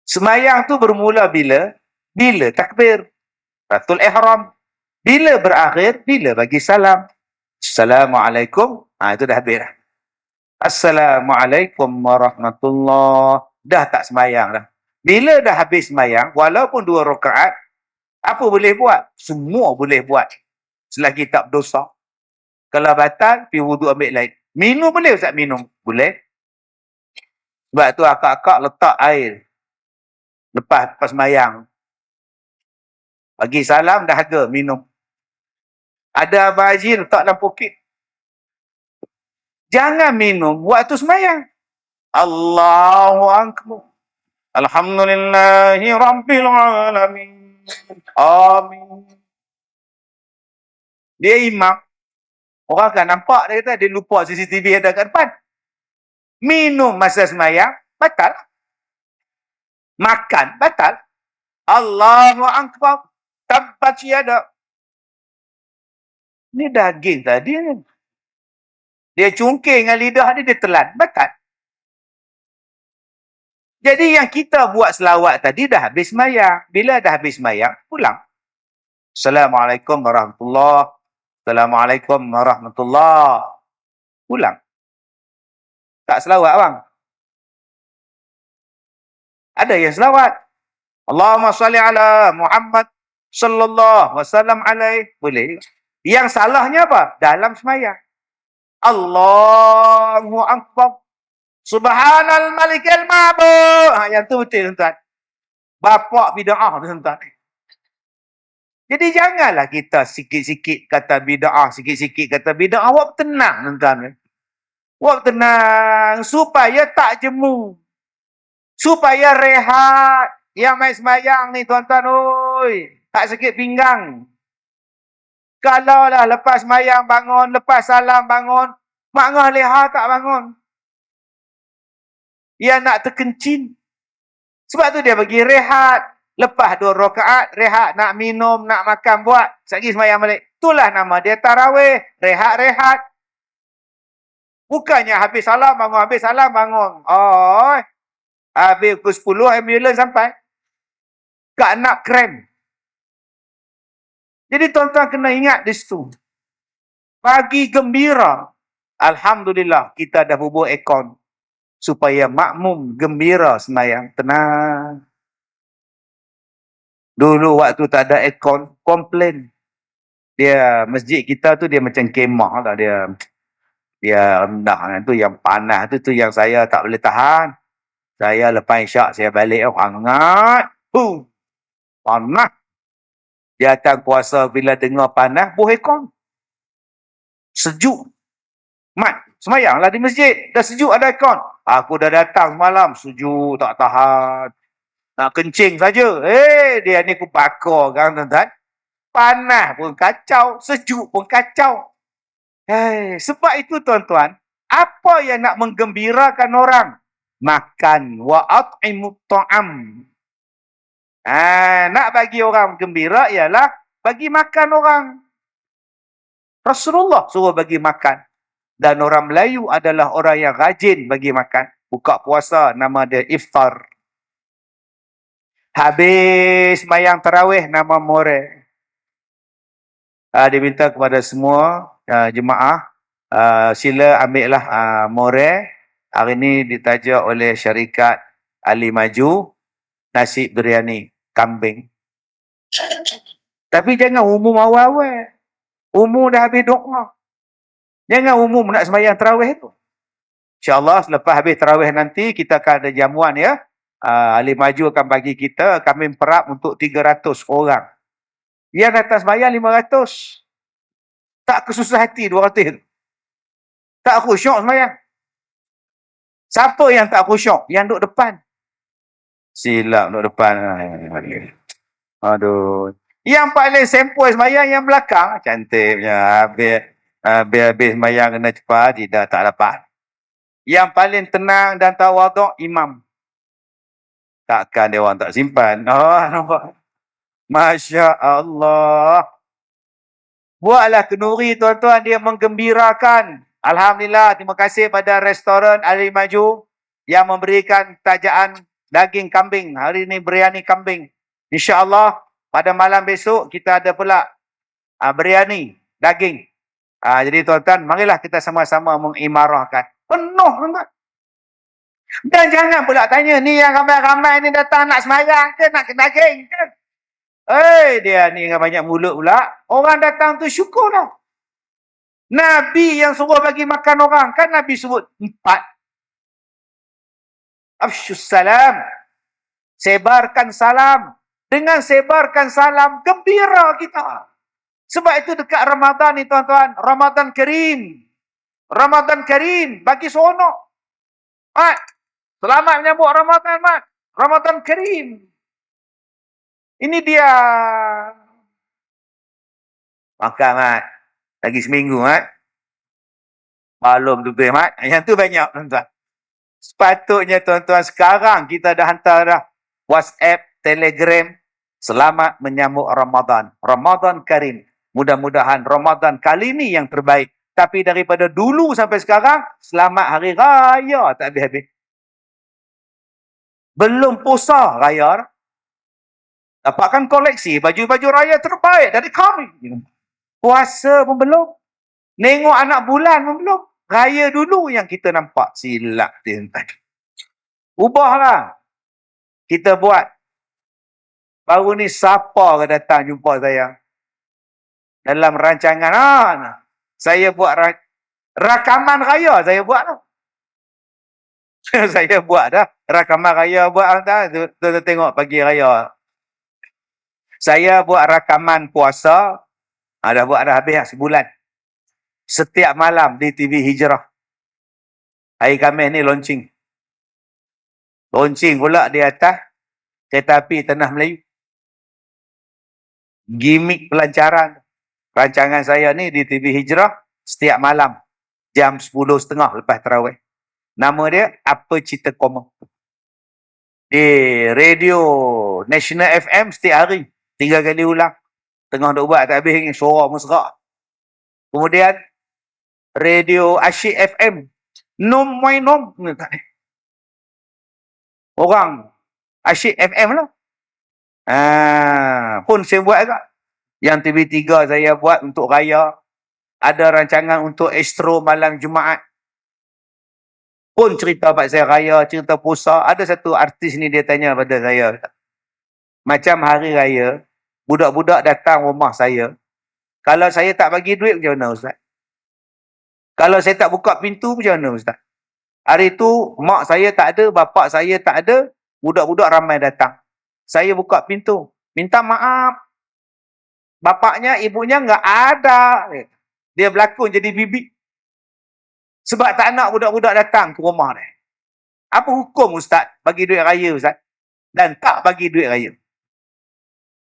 Speaker 1: Semayang tu bermula bila? Bila takbir. Ratul ihram. Bila berakhir? Bila bagi salam. Assalamualaikum. Itu dah habis dah. Assalamualaikum warahmatullahi. Dah tak semayang dah. Bila dah habis semayang, walaupun 2 rakaat, apa boleh buat? Semua boleh buat. Selagi tak berdosa. Kalau batal, pergi wuduk ambil lain. Minum boleh Ustaz? Minum. Boleh. Sebab tu akak-akak letak air. Lepas semayang. Bagi salam, dahaga, minum. Ada Abang Haji letak dalam poket. Jangan minum waktu semayang. Allahu Akbar. Alhamdulillahi Rabbil Alamin. Amin. Dia imam. Orang akan nampak dia kata, dia lupa CCTV ada kat depan. Minum masa semayang, batal. Makan, batal. Allahu Akbar. Tabbat yada. Ni daging tadi ni. Dia cungkir dengan lidah dia telan. Batal. Jadi yang kita buat selawat tadi dah habis semayang. Bila dah habis semayang, pulang. Assalamualaikum warahmatullahi. Assalamualaikum warahmatullahi. Pulang. Tak selawat bang. Ada yang selawat. Allahumma salli ala Muhammad sallallahu wasallam alaihi. Boleh. Yang salahnya apa? Dalam semayang. Allahu Akbar. Subhanal malikil ma'bud. Yang tu betul tuan-tuan. Bapak bid'ah tuan-tuan. Jadi janganlah kita sikit-sikit kata bid'ah, sikit-sikit kata bid'ah. Awak tenang tuan-tuan. Awak tenang supaya tak jemu. Supaya rehat. Yang main semayang ni tuan-tuan, oi. Tak sakit pinggang. Kalau lah lepas semayang bangun, lepas salam bangun, mak ngah leha tak bangun. Ia nak terkencing. Sebab tu dia bagi rehat. Lepas 2 rakaat, rehat. Nak minum, nak makan, buat. Sekali semayang balik. Itulah nama dia tarawih. Rehat-rehat. Bukannya habis salam bangun, habis salam bangun. Oh, habis pukul 10, ambulans sampai. Kak nak krem. Jadi tuan-tuan kena ingat di situ. Pagi gembira. Alhamdulillah, kita dah bubuh aircon. Supaya makmum gembira semayang. Tenang. Dulu waktu tak ada aircon, komplain. Dia, masjid kita tu dia macam kemah lah. Dia rendah. Itu yang panas tu yang saya tak boleh tahan. Saya lepas isyak, saya balik. Oh, hangat. Panas. Dia akan kuasa bila dengar panas, buh aircon. Sejuk. Mat, semayanglah di masjid. Dah sejuk ada aircon. Aku dah datang malam, sejuk, tak tahan. Nak kencing saja. Dia ni aku bakar kan, tuan-tuan. Panas pun kacau, sejuk pun kacau. Sebab itu tuan-tuan, apa yang nak menggembirakan orang? Makan. Wa at'imut ta'am. Nak bagi orang gembira ialah bagi makan orang. Rasulullah suruh bagi makan. Dan orang Melayu adalah orang yang rajin bagi makan. Buka puasa, nama dia iftar. Habis mayang tarawih, nama more. Dia minta kepada semua jemaah, sila ambillah more. Hari ini ditaja oleh syarikat Ali Maju, nasi biryani kambing. Tapi jangan umum awal-awal. Umum dah habis doa. Jangan umum nak sembahyang tarawih tu. InsyaAllah selepas habis tarawih nanti, kita akan ada jamuan ya. Ali Maju akan bagi kita kambing perap untuk 300 orang. Yang datang sembahyang 500. Tak kesusah hati 200 tu. Tak khusyuk sembahyang. Siapa yang tak khusyuk? Yang duduk depan. Silap duduk depan. Aduh. Yang paling sempoi sembahyang yang belakang. Cantiknya. Habis sembahyang kena cepat. Tidak, tak dapat. Yang paling tenang dan tawaduk, imam. Takkan dia orang tak simpan. Nampak. Masya Allah. Buatlah kenduri tuan-tuan, dia menggembirakan. Alhamdulillah, terima kasih pada restoran Ali Maju yang memberikan tajaan daging kambing. Hari ini biryani kambing. InsyaAllah pada malam besok kita ada pula biryani daging. Jadi tuan-tuan, marilah kita sama-sama mengimarahkan. Penuh tuan-tuan. Dan jangan pula tanya, ni yang ramai-ramai ni datang nak semayang ke nak daging ke? Dia ni banyak mulut pula. Orang datang tu syukur dah. Nabi yang suruh bagi makan orang. Kan Nabi sebut 4. Afsyus salam. Sebarkan salam. Dengan sebarkan salam, gembira kita. Sebab itu dekat Ramadan ni tuan-tuan. Ramadan Karim. Ramadan Karim. Bagi seronok. Selamat menyambut Ramadan, Mat. Ramadan Karim. Ini dia. Makan, Mat. Lagi seminggu, Mat. Belum tu, Mat. Yang tu banyak, tuan-tuan. Sepatutnya, tuan-tuan, sekarang kita dah hantar dah WhatsApp, Telegram. Selamat menyambut Ramadan. Ramadan Karim. Mudah-mudahan Ramadan kali ni yang terbaik. Tapi daripada dulu sampai sekarang, selamat Hari Raya. Tak habis-habis. Belum puasa raya. Dapatkan koleksi baju-baju raya terbaik dari kami. Puasa pun belum. Nengok anak bulan pun belum. Raya dulu yang kita nampak. Silap tuan-tuan. Ubahlah. Kita buat. Baru ni siapa ke datang jumpa saya. Dalam rancangan. Saya buat rakaman raya. Saya buat tu. Saya buat dah. Rakaman raya buat dah. Tuan-tuan tengok pagi raya. Saya buat rakaman puasa. Dah buat dah habis sebulan. Setiap malam di TV Hijrah. Hari Khamis ni launching. Launching pula di atas kereta api Tanah Melayu. Gimik pelancaran. Rancangan saya ni di TV Hijrah setiap malam jam 10.30 lepas tarawih. Nama dia Apa Cita Koma. Di radio National FM setiap hari 3 kali ulang. Tengah duk buat tak habis ni, suara mesra. Kemudian radio Asyik FM. Nom mai nom. Orang Asyik FM lah. Pun saya buat agak. Yang TV3 saya buat untuk raya. Ada rancangan untuk Astro malam Jumaat. Pun cerita pasal raya, cerita puasa. Ada satu artis ni dia tanya pada saya. Macam hari raya, budak-budak datang rumah saya. Kalau saya tak bagi duit, macam mana Ustaz? Kalau saya tak buka pintu, macam mana Ustaz? Hari tu, mak saya tak ada, bapak saya tak ada, budak-budak ramai datang. Saya buka pintu. Minta maaf. Bapaknya, ibunya enggak ada. Dia berlakon jadi bibik. Sebab tak nak budak-budak datang ke rumah dia. Apa hukum Ustaz bagi duit raya Ustaz? Dan tak bagi duit raya.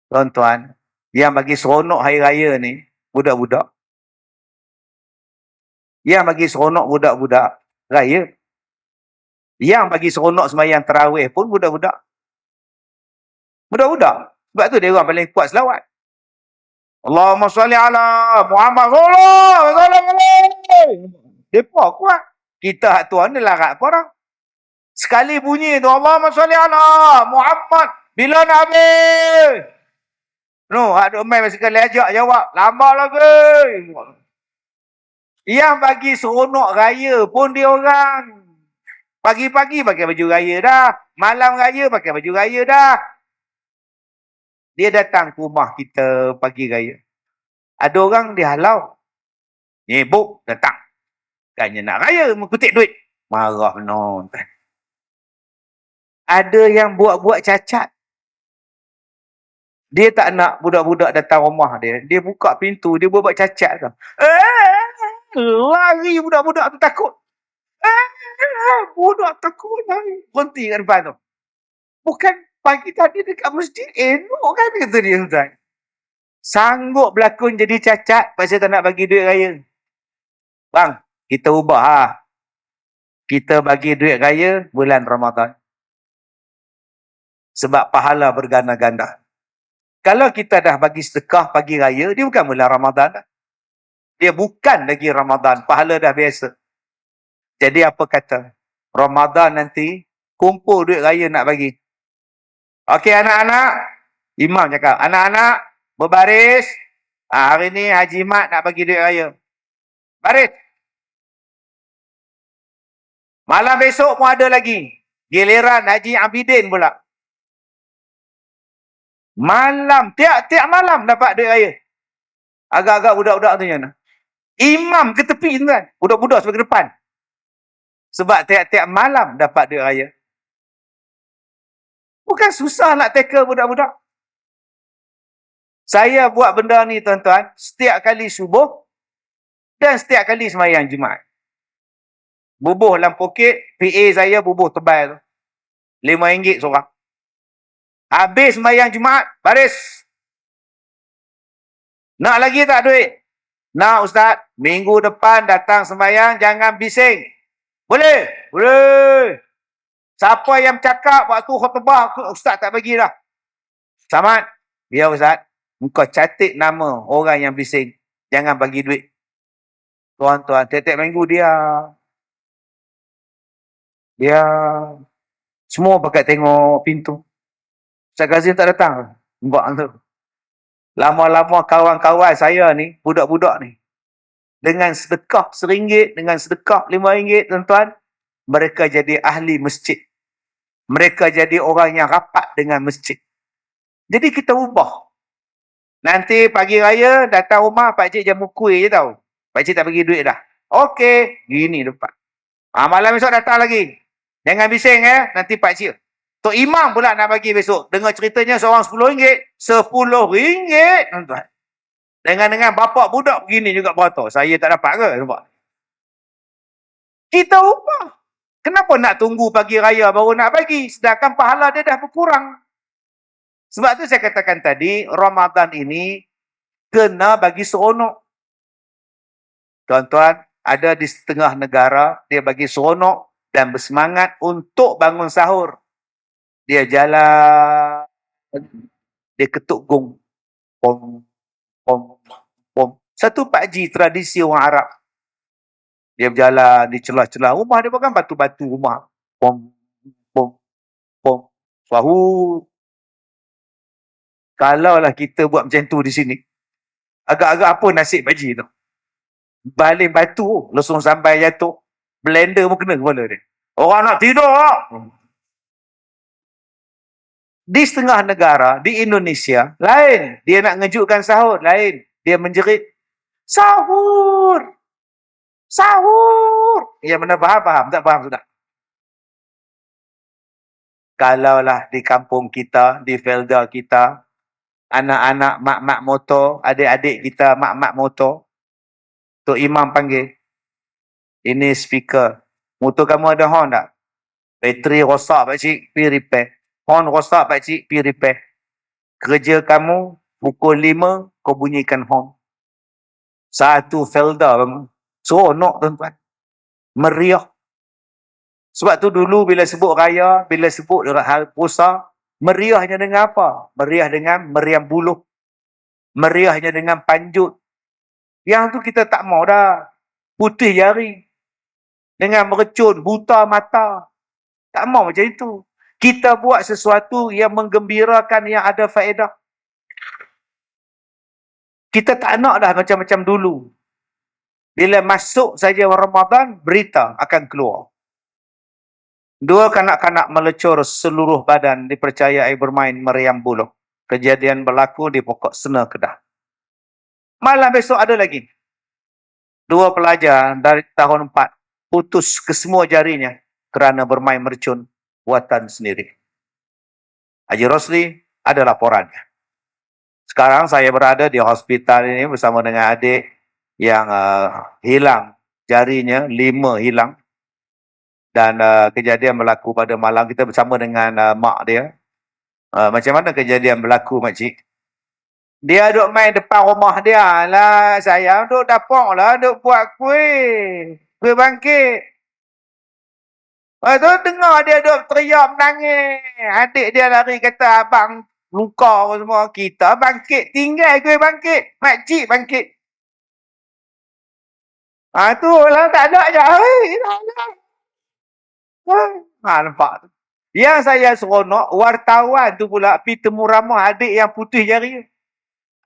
Speaker 1: Tuan-tuan, yang bagi seronok hari raya ni, budak-budak. Yang bagi seronok budak-budak raya. Yang bagi seronok sembahyang tarawih pun budak-budak. Budak-budak. Sebab tu dia orang paling kuat selawat. Allahumma salli ala Muhammad sallallahu alaihi wasallam. Depa kuat. Kita hak tuan ni larat apa dah. Sekali bunyi tu Allahumma salli ala Muhammad. Bila nak habis? No, hak duk main sekali ajak jawab. Lambat lagi. Yang bagi seronok raya pun dia orang. Pagi-pagi pakai baju raya dah. Malam raya pakai baju raya dah. Dia datang ke rumah kita pagi raya. Ada orang dia halau. Nyebuk datang. Katanya nak raya, mengkutik duit. Marah non. Ada yang buat-buat cacat. Dia tak nak budak-budak datang rumah dia. Dia buka pintu, dia buat cacat tu. Lari budak-budak tu takut. Budak takut lari. Berhenti kat depan tu. Bukan pagi tadi dekat masjid. Elok kan kata dia Ustaz. Sanggup berlakon jadi cacat pasal tak nak bagi duit raya. Bang, kita ubah ha. Kita bagi duit raya bulan Ramadan. Sebab pahala berganda-ganda. Kalau kita dah bagi sedekah pagi raya, dia bukan bulan Ramadan dah. Dia bukan lagi Ramadan. Pahala dah biasa. Jadi apa kata? Ramadan nanti, kumpul duit raya nak bagi. Okey anak-anak. Imam cakap, anak-anak berbaris. Hari ni Haji Mat nak bagi duit raya. Baris. Malam besok pun ada lagi. Giliran Haji Abidin pula. Malam, tiap-tiap malam dapat duit raya. Agak-agak budak-budak tu macam mana? Imam ke tepi tu kan? Budak-budak sampai ke depan. Sebab tiap-tiap malam dapat duit raya. Bukan susah nak tackle budak-budak. Saya buat benda ni tuan-tuan, setiap kali subuh dan setiap kali sembahyang Jumaat. Bubuh dalam poket, PA saya bubuh tebal tu. RM5 seorang. Habis sembahyang Jumaat, baris. Nak lagi tak duit? Nak Ustaz, minggu depan datang sembahyang, jangan bising. Boleh? Boleh. Siapa yang cakap waktu khutbah, Ustaz tak bagi dah. Selamat. Ya Ustaz, engkau catat nama orang yang bising. Jangan bagi duit. Tuan-tuan, tiap-tiap minggu dia semua pakai tengok pintu. Ustaz Kazim tak datang. Mbak tu. Lama-lama kawan-kawan saya ni, budak-budak ni, dengan sedekah RM1, dengan sedekah RM5, tuan-tuan, mereka jadi ahli masjid. Mereka jadi orang yang rapat dengan masjid. Jadi kita ubah. Nanti pagi raya, datang rumah, pakcik jamu kuih je tau. Pakcik tak bagi duit dah. Okey, gini depan. Malam besok datang lagi. Jangan bising nanti pakcik. Tok Imam pula nak bagi besok. Dengar ceritanya seorang RM10. RM10, tuan-tuan. Dengan bapak budak begini juga beratur. Saya tak dapat ke? Nampak? Kita ubah. Kenapa nak tunggu pagi raya baru nak bagi? Sedangkan pahala dia dah berkurang. Sebab tu saya katakan tadi, Ramadan ini kena bagi seronok. Tuan-tuan, ada di setengah negara, dia bagi seronok dan bersemangat untuk bangun sahur. Dia jalan, dia ketuk gong. Pom, pom, pom. Satu pakcik tradisi orang Arab. Dia berjalan di celah-celah rumah dia, bukan batu-batu rumah. Pom, pom, pom. Sahur. Kalaulah kita buat macam tu di sini, agak-agak apa nasib pakcik tu? Baling batu, lesung sampai jatuh. Blender pun kena kepala dia. Orang nak tidur. Di setengah negara, di Indonesia, lain. Dia nak ngejutkan sahur, lain. Dia menjerit, sahur! Sahur! Yang mana faham? Tak faham sudah. Kalaulah di kampung kita, di Felda kita, anak-anak mak-mak motor, adik-adik kita mak-mak motor, Tok Imam panggil, ini speaker. Motor kamu ada horn tak? Bateri rosak pakcik, pergi repair. Horn rosak pakcik, pergi repair. Kerja kamu, pukul 5, kau bunyikan horn. Satu Felda kamu. Seronok tuan-tuan. Meriah. Sebab tu dulu bila sebut raya, bila sebut hal puasa, meriahnya dengan apa? Meriah dengan meriam buluh. Meriahnya dengan panjut. Yang tu kita tak mau dah. Putih jari. Dengan merecun, buta mata. Tak mau macam itu. Kita buat sesuatu yang menggembirakan, yang ada faedah. Kita tak nak dah macam-macam dulu. Bila masuk saja Ramadan, berita akan keluar. 2 kanak-kanak melecur seluruh badan, dipercayai bermain meriam buluh. Kejadian berlaku di Pokok Sena, Kedah. Malam besok ada lagi. 2 pelajar dari tahun 4 putus kesemua jarinya kerana bermain mercun buatan sendiri. Haji Rosli ada laporannya. Sekarang saya berada di hospital ini bersama dengan adik yang hilang jarinya, 5 hilang. Dan kejadian berlaku pada malam, kita bersama dengan mak dia. Macam mana kejadian berlaku, makcik? Dia duduk main depan rumah dia lah. Saya duduk dapur lah, duduk buat kuih. Kuih bangkit. Lepas tu dengar dia duduk teriak menangis. Adik dia lari kata, abang luka semua. Kita bangkit, tinggal kuih bangkit. Makcik bangkit. Tu lah, tak ada je. Tak ada. Nampak tu. Yang saya seronok, wartawan tu pula pergi temu ramah adik yang putih jari.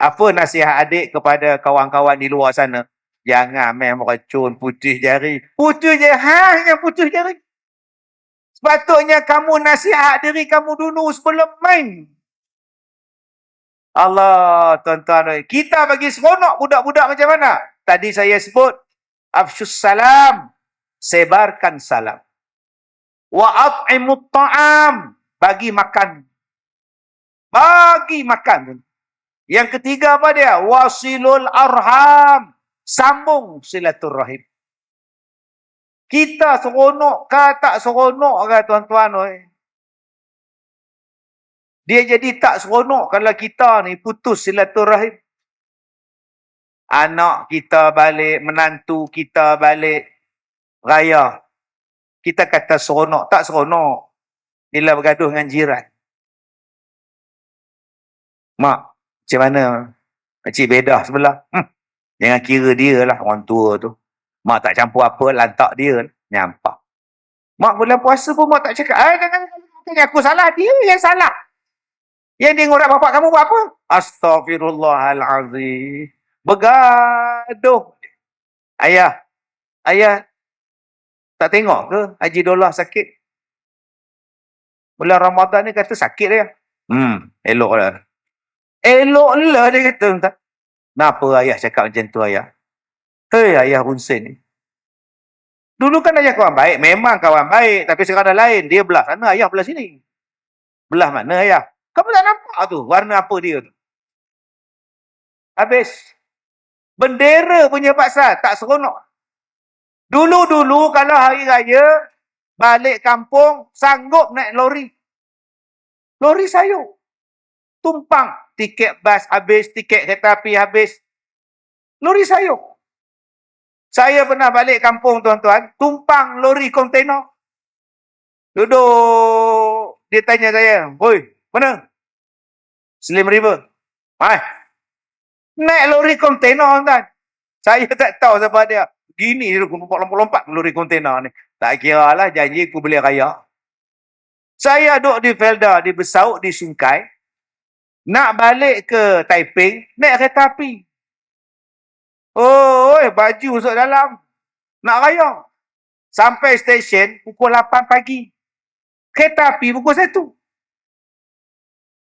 Speaker 1: Apa nasihat adik kepada kawan-kawan di luar sana? Jangan main meracun putih jari. Putih jari, yang putih jari. Sepatutnya kamu nasihat diri kamu dulu sebelum main. Allah, tuan-tuan. Kita bagi seronok budak-budak macam mana? Tadi saya sebut, afsyus salam. Sebarkan salam. Wa at'imut ta'am. Bagi makan. Bagi makan. Yang ketiga apa dia? Wasilul arham. Sambung silaturrahim. Kita seronok ke tak seronok ke tuan-tuan? Dia jadi tak seronok kalau kita ni putus silaturrahim. Anak kita balik, menantu kita balik raya. Kita kata seronok, tak seronok bila bergaduh dengan jiran. Mak, macam mana? Makcik bedah sebelah. Jangan kira dia lah orang tua tu. Mak tak campur apa, lantak dia. Nyampak. Mak bulan puasa pun mak tak cakap. Jangan aku salah, dia yang salah. Yang dia ngorak bapak kamu buat apa? Astaghfirullahalazim. Bergaduh. Ayah tak tengok ke Haji Dollah sakit? Bulan Ramadan ni kata sakit dia. Elok lah. Elok lah dia kata. Kenapa ayah cakap macam tu ayah? Hei ayah Hunsin ni. Dulu kan ayah kawan baik. Memang kawan baik. Tapi sekarang dah lain. Dia belah sana, ayah belah sini. Belah mana ayah? Kamu tak nampak tu warna apa dia tu? Habis. Bendera punya pasal. Tak seronok. Dulu-dulu kalau hari raya, balik kampung, sanggup naik lori. Lori sayur. tumpang. Tiket bas habis, tiket kereta api habis. Lori sayur. Saya pernah balik kampung, tuan-tuan, tumpang lori kontainer. Duduk, dia tanya saya, "Oi, mana?" "Slim River." "Hai." Naik lori kontainer, tuan. Saya tak tahu siapa dia. Gini dia lompat-lompat lori kontainer ni. Tak kira lah, janji aku beli raya. Saya duduk di Felda, di Besauk, di Sungkai. Nak balik ke Taiping, naik kereta api. Oh, baju masuk dalam. Nak raya. Sampai stesen pukul 8 pagi. Kereta api pukul 1.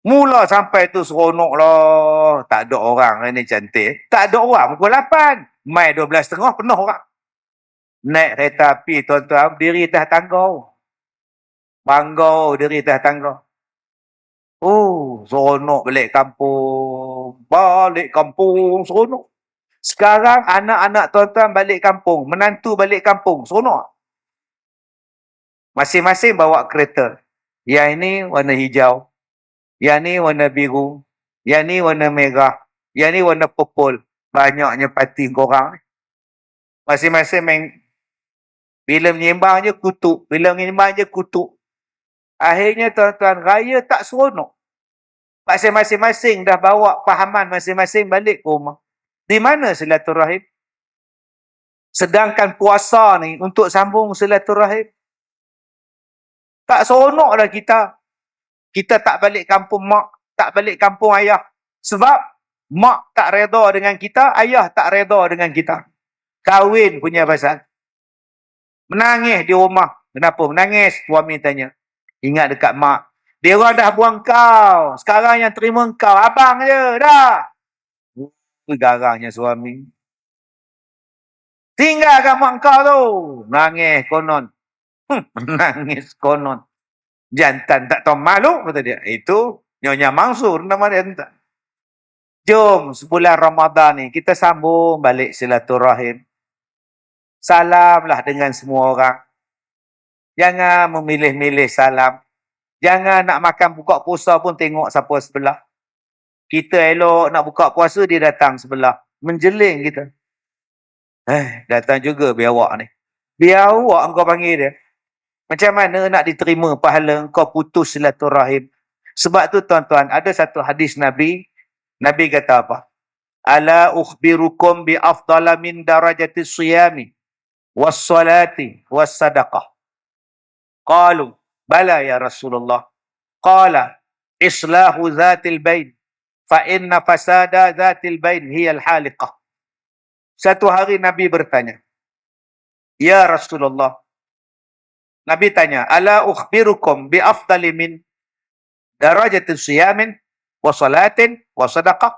Speaker 1: Mula sampai tu seronok lah. Tak ada orang ni cantik. Tak ada orang pukul 8. Mai 12.30 penuh orang. Naik kereta api, tuan-tuan, diri atas tangga. Bangga diri atas tangga. Oh, seronok balik kampung. Balik kampung, seronok. Sekarang anak-anak tuan-tuan balik kampung. Menantu balik kampung, seronok. Masing-masing bawa kereta. Yang ini warna hijau. Yang ni warna biru. Yang ni warna merah. Yang ni warna purple. Banyaknya parti korang. Masing-masing main. Bila menyembang je kutuk. Bila menyembang je kutuk. Akhirnya tuan-tuan, raya tak seronok. Masing-masing dah bawa pahaman masing-masing balik ke rumah. Di mana silaturahim? Sedangkan puasa ni untuk sambung silaturahim. Tak seronok dah kita. Kita tak balik kampung mak, tak balik kampung ayah. Sebab mak tak reda dengan kita, ayah tak reda dengan kita. Kahwin punya pasal. Menangis di rumah. Kenapa menangis? Suami tanya. Ingat dekat mak. Dia orang dah buang kau. Sekarang yang terima kau. Abang je. Dah. Garangnya suami. Tinggalkan mak kau tu. Menangis konon. Menangis konon. Jantan tak tahu malu, kata dia. Itu Nyonya Mansur nama dia. Jom sebulan Ramadan ni kita sambung balik silaturahim. Salamlah dengan semua orang. Jangan memilih-milih salam. Jangan nak makan buka puasa pun tengok siapa sebelah. Kita elok nak buka puasa, dia datang sebelah. Menjeling kita. Datang juga biawak ni. Biawak engkau panggil dia. Macam mana nak diterima pahala engkau putus silaturahim? Sebab tu tuan-tuan, ada satu hadis Nabi. Nabi kata apa? Ala ukhbirukum bi afdala min darajati siyami was-salati was-sadaqah. Qalu, bala ya Rasulullah. Qala, islahu zatil bain. Fa inna fasada zatil bain hiya al-haliqah. Satu hari Nabi bertanya, ya Rasulullah. Nabi tanya, ala ukhbirukum bi afdali min darajatin siyamin wa salatin wa sadaqah.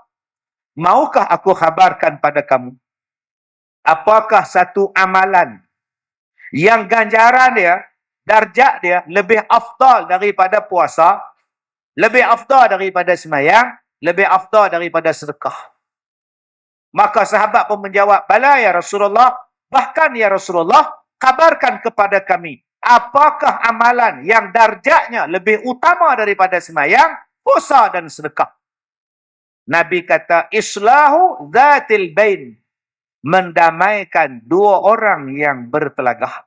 Speaker 1: Maukah aku khabarkan pada kamu apakah satu amalan yang ganjaran dia, darjat dia lebih afdal daripada puasa, lebih afdal daripada sembahyang, lebih afdal daripada sedekah? Maka sahabat pun menjawab, bala ya Rasulullah, bahkan ya Rasulullah, kabarkan kepada kami apakah amalan yang darjatnya lebih utama daripada sembahyang, puasa dan sedekah? Nabi kata, islahu zatil bain. Mendamaikan dua orang yang bertelagah.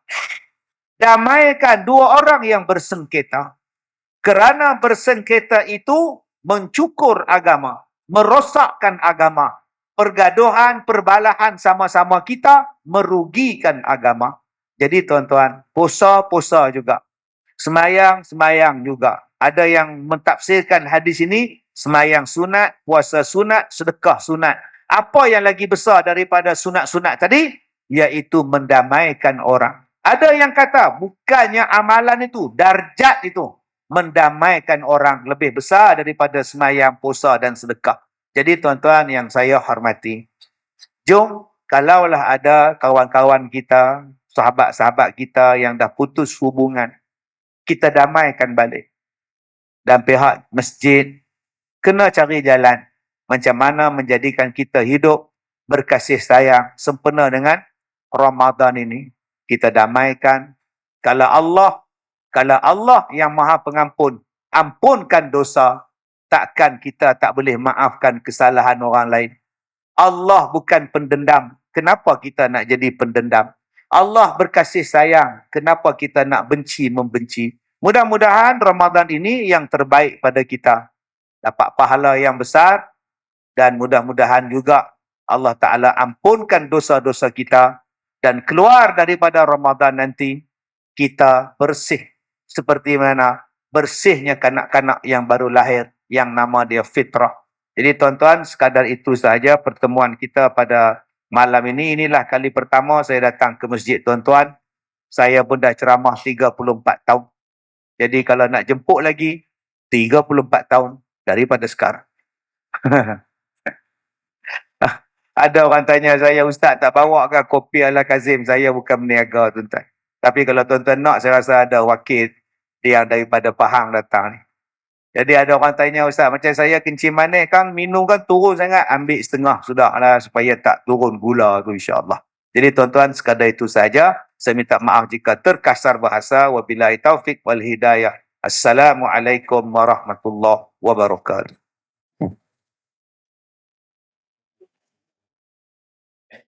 Speaker 1: Damaikan dua orang yang bersengketa. Kerana bersengketa itu mencukur agama, merosakkan agama. Pergaduhan, perbalahan sama-sama kita merugikan agama. Jadi tuan-tuan, puasa juga. Semayang juga. Ada yang mentafsirkan hadis ini, semayang sunat, puasa sunat, sedekah sunat. Apa yang lagi besar daripada sunat-sunat tadi? Iaitu mendamaikan orang. Ada yang kata, bukannya amalan itu, darjat itu, mendamaikan orang lebih besar daripada semayang, puasa dan sedekah. Jadi tuan-tuan yang saya hormati, jom, kalaulah ada kawan-kawan kita, sahabat-sahabat kita yang dah putus hubungan, kita damaikan balik. Dan pihak masjid kena cari jalan macam mana menjadikan kita hidup berkasih sayang sempena dengan Ramadan ini. Kita damaikan. Kalau Allah yang Maha Pengampun, ampunkan dosa, takkan kita tak boleh maafkan kesalahan orang lain. Allah bukan pendendam. Kenapa kita nak jadi pendendam? Allah berkasih sayang. Kenapa kita nak benci membenci? Mudah-mudahan Ramadan ini yang terbaik pada kita. Dapat pahala yang besar dan mudah-mudahan juga Allah Ta'ala ampunkan dosa-dosa kita dan keluar daripada Ramadan nanti kita bersih seperti mana bersihnya kanak-kanak yang baru lahir yang nama dia fitrah. Jadi tuan-tuan, sekadar itu sahaja pertemuan kita pada malam ini. Inilah kali pertama saya datang ke masjid tuan-tuan. Saya pun dah ceramah 34 tahun. Jadi kalau nak jemput lagi, 34 tahun daripada sekarang. Ada orang tanya saya, Ustaz tak bawa ke kopi ala Kazim? Saya bukan meniaga tuan-tuan. Tapi kalau tuan-tuan nak, saya rasa ada wakil yang daripada Pahang datang ni. Jadi ada orang tanya, Ustaz, macam saya kencing manis kan, minum kan turun sangat, ambil setengah sudahlah supaya tak turun gula tu insya-Allah. Jadi tuan-tuan, sekadar itu saja. Saya minta maaf jika terkasar bahasa. Wabillahi taufik wal hidayah. Assalamualaikum warahmatullahi wabarakatuh.